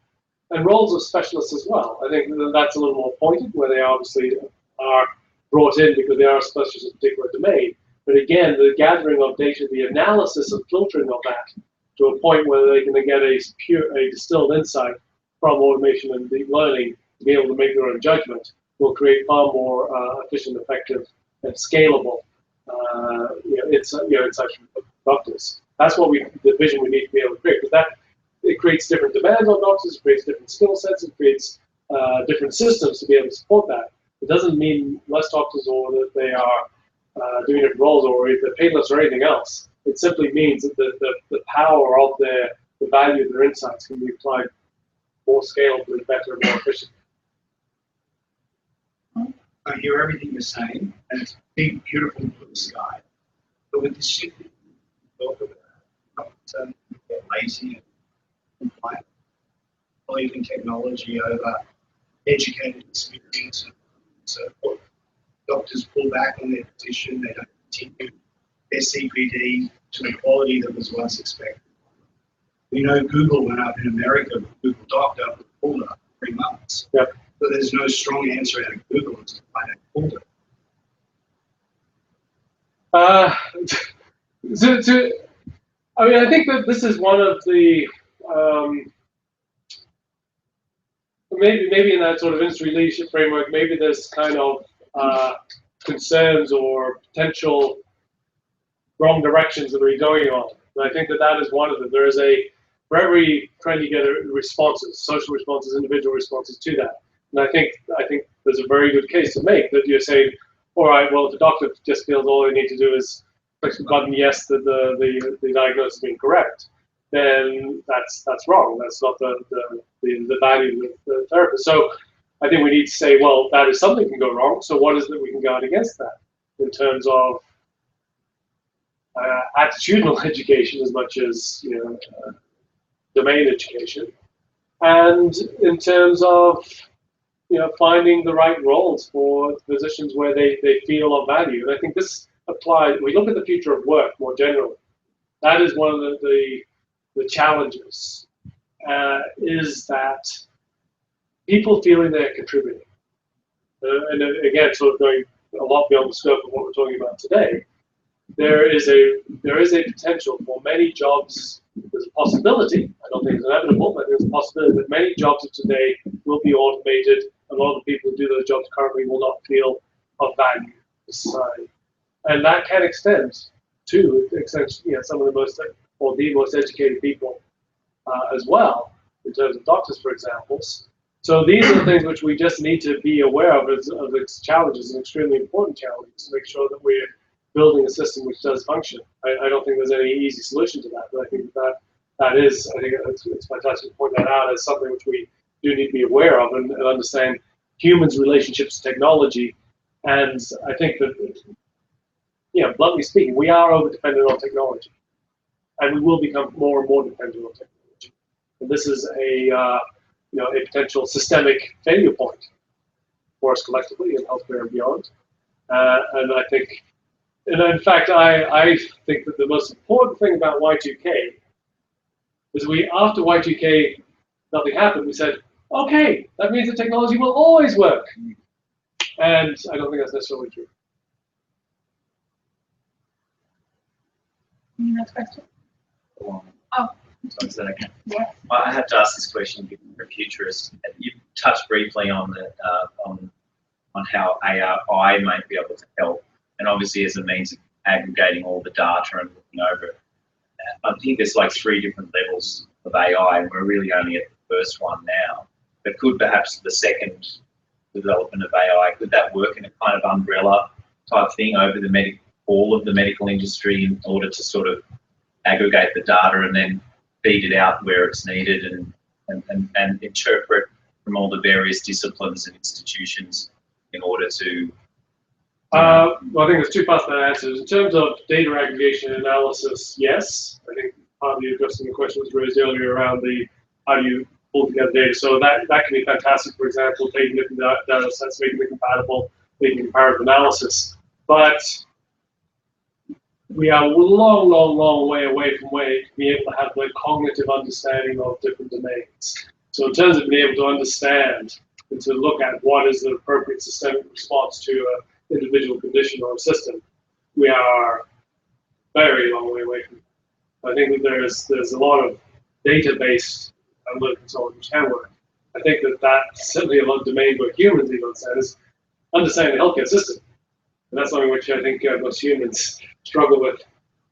and roles of specialists as well. I think that's a little more pointed, where they obviously are brought in because they are specialists in a particular domain. But again, the gathering of data, the analysis and filtering of that to a point where they can get a distilled insight from automation and deep learning to be able to make their own judgment will create far more efficient, effective, and scalable insights from doctors. That's the vision we need to be able to create, because it creates different demands on doctors, it creates different skill sets, it creates different systems to be able to support that. It doesn't mean less doctors or that they are doing different roles or if they're paid less or anything else. It simply means that the power of the value of their insights can be applied more scalably, better, and more efficiently. I hear everything you're saying, and it's big, beautiful blue sky. But with the shift, talk about get lazy and compliant, believing technology over educated experience. So doctors pull back on their position, they don't continue their CPD to the quality that was once expected. We know Google went up in America, Google Doctor pulled up 3 months. Yep. But there's no strong answer out of Google to find out pulled it. I mean, I think that this is one of the maybe in that sort of industry leadership framework, maybe there's kind of concerns or potential wrong directions that are going on. And I think that that is one of them. There is for every trend you get responses, social responses, individual responses to that. And I think there's a very good case to make that you're saying, all right, well, if the doctor just feels all they need to do is click the button, yes, that the diagnosis has been correct, then that's wrong. That's not the value of the therapist. So I think we need to say, well, that is something can go wrong. So what is it that we can guard against that in terms of attitudinal education as much as domain education, and in terms of finding the right roles for physicians where they feel of value. And I think this applies. We look at the future of work more generally. That is one of the challenges. Is that people feeling they're contributing, and again, sort of going a lot beyond the scope of what we're talking about today. There is a potential for many jobs. There's a possibility. I don't think it's inevitable, but there's a possibility that many jobs of today will be automated. A lot of the people who do those jobs currently will not feel of value to society, and that can extend to some of the most or the most educated people as well, in terms of doctors, for example. So these are the things which we just need to be aware of its challenges and extremely important challenges to make sure that we're building a system which does function. I don't think there's any easy solution to that, but I think that is, I think it's fantastic to point that out as something which we do need to be aware of and understand humans' relationships to technology. And I think that, bluntly speaking, we are over-dependent on technology, and we will become more and more dependent on technology. And this is a potential systemic failure point for us collectively in healthcare and beyond. And I think, and in fact, I think that the most important thing about Y2K is after Y2K, nothing happened. We said, okay, that means the technology will always work. And I don't think that's necessarily true. Any next question? Oh. So is that okay? Yeah. I have to ask this question given you're a futurist. You touched briefly on how AI might be able to help, and obviously as a means of aggregating all the data and looking over it. I think there's like 3 different levels of AI, and we're really only at the first one now. But could perhaps the second development of AI, could that work in a kind of umbrella type thing over all of the medical industry in order to sort of aggregate the data and then feed it out where it's needed and interpret from all the various disciplines and institutions in order to... Well, I think there's 2 parts to that answer. In terms of data aggregation and analysis, yes. I think part of you addressing the question was raised earlier around how do you pull together data. So that can be fantastic, for example, taking different data sets, making them compatible, making comparative analysis. But we are a long way away from being able to have the cognitive understanding of different domains. So in terms of being able to understand and to look at what is the appropriate systemic response to an individual condition or a system, we are very long way away from it. I think that there's a lot of data-based analytics which can work. I think that's certainly a lot of domain where humans even understand is understanding the healthcare system. And that's something which I think most humans struggle with,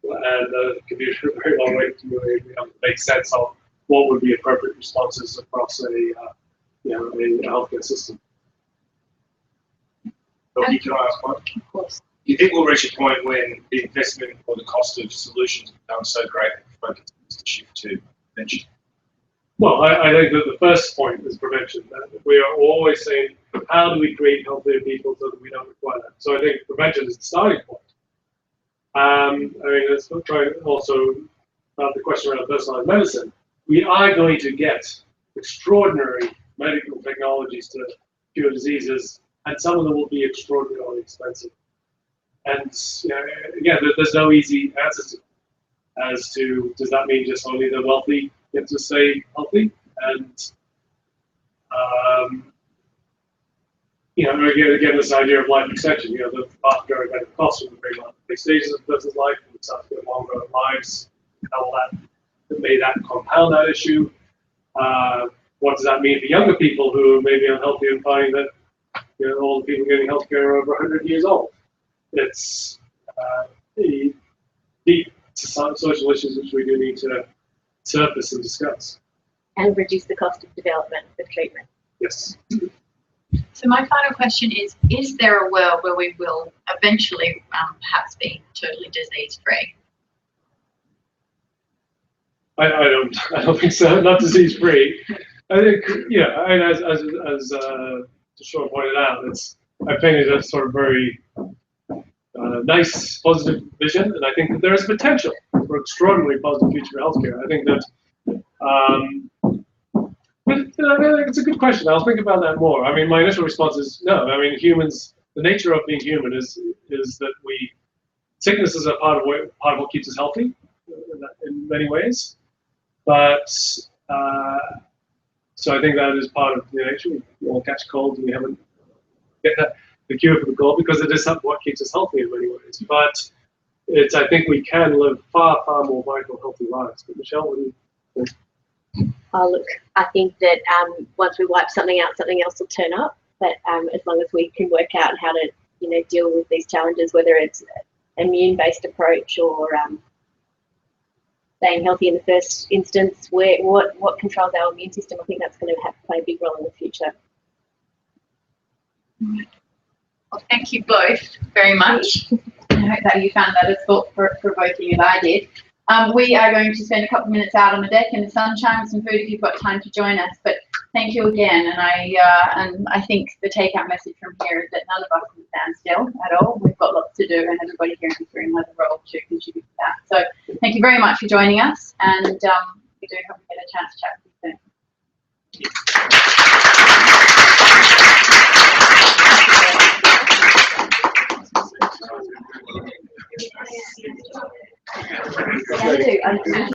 and can be a very long way to really be able to make sense of what would be appropriate responses across a healthcare system. Can I ask one? Of course. Do you think we'll reach a point when the investment or the cost of solutions becomes so great that the focus needs to shift to prevention? Well, I think that the first point is prevention. We are always saying, how do we create healthier people so that we don't require that? So I think prevention is the starting point. I mean, let's try also about the question around personalized medicine. We are going to get extraordinary medical technologies to cure diseases, and some of them will be extraordinarily expensive. And again, there's no easy answer to it. As to, does that mean just only the wealthy get to stay healthy? And again, this idea of life extension, the vast majority of medical costs from the very late stages of a person's life and start to get longer lives, how may that compound that issue? What does that mean for younger people who may be unhealthy and find that all the people getting healthcare are over 100 years old? It's deep social issues which we do need to surface and discuss. And reduce the cost of development of treatment. Yes. So my final question is there a world where we will eventually perhaps be totally disease-free? I don't think so. Not disease-free. I think, as Sean pointed out, I painted a sort of very nice, positive vision, and I think that there is potential for extraordinarily positive future for healthcare. I think that, it's a good question. I'll think about that more. I mean, my initial response is no. I mean, humans, the nature of being human is that sickness is a part of what keeps us healthy in many ways. But so I think that is part of the nature. We all catch colds, and we haven't get the cure for the cold because it is what keeps us healthy in many ways. But I think we can live far, far more vital, healthy lives. But Michelle, what do you think? Oh, look, I think that once we wipe something out, something else will turn up. But as long as we can work out how to, deal with these challenges, whether it's immune-based approach or staying healthy in the first instance, what controls our immune system, I think that's going to have to play a big role in the future. Well, thank you both very much. I hope that you found that as thought-provoking as I did. We are going to spend a couple of minutes out on the deck in the sunshine with some food if you've got time to join us. But thank you again, and I think the take-out message from here is that none of us can stand still at all. We've got lots to do, and everybody here in this room has a role to contribute to that. So thank you very much for joining us, and we do hope we get a chance to chat with you soon. Yeah, I do.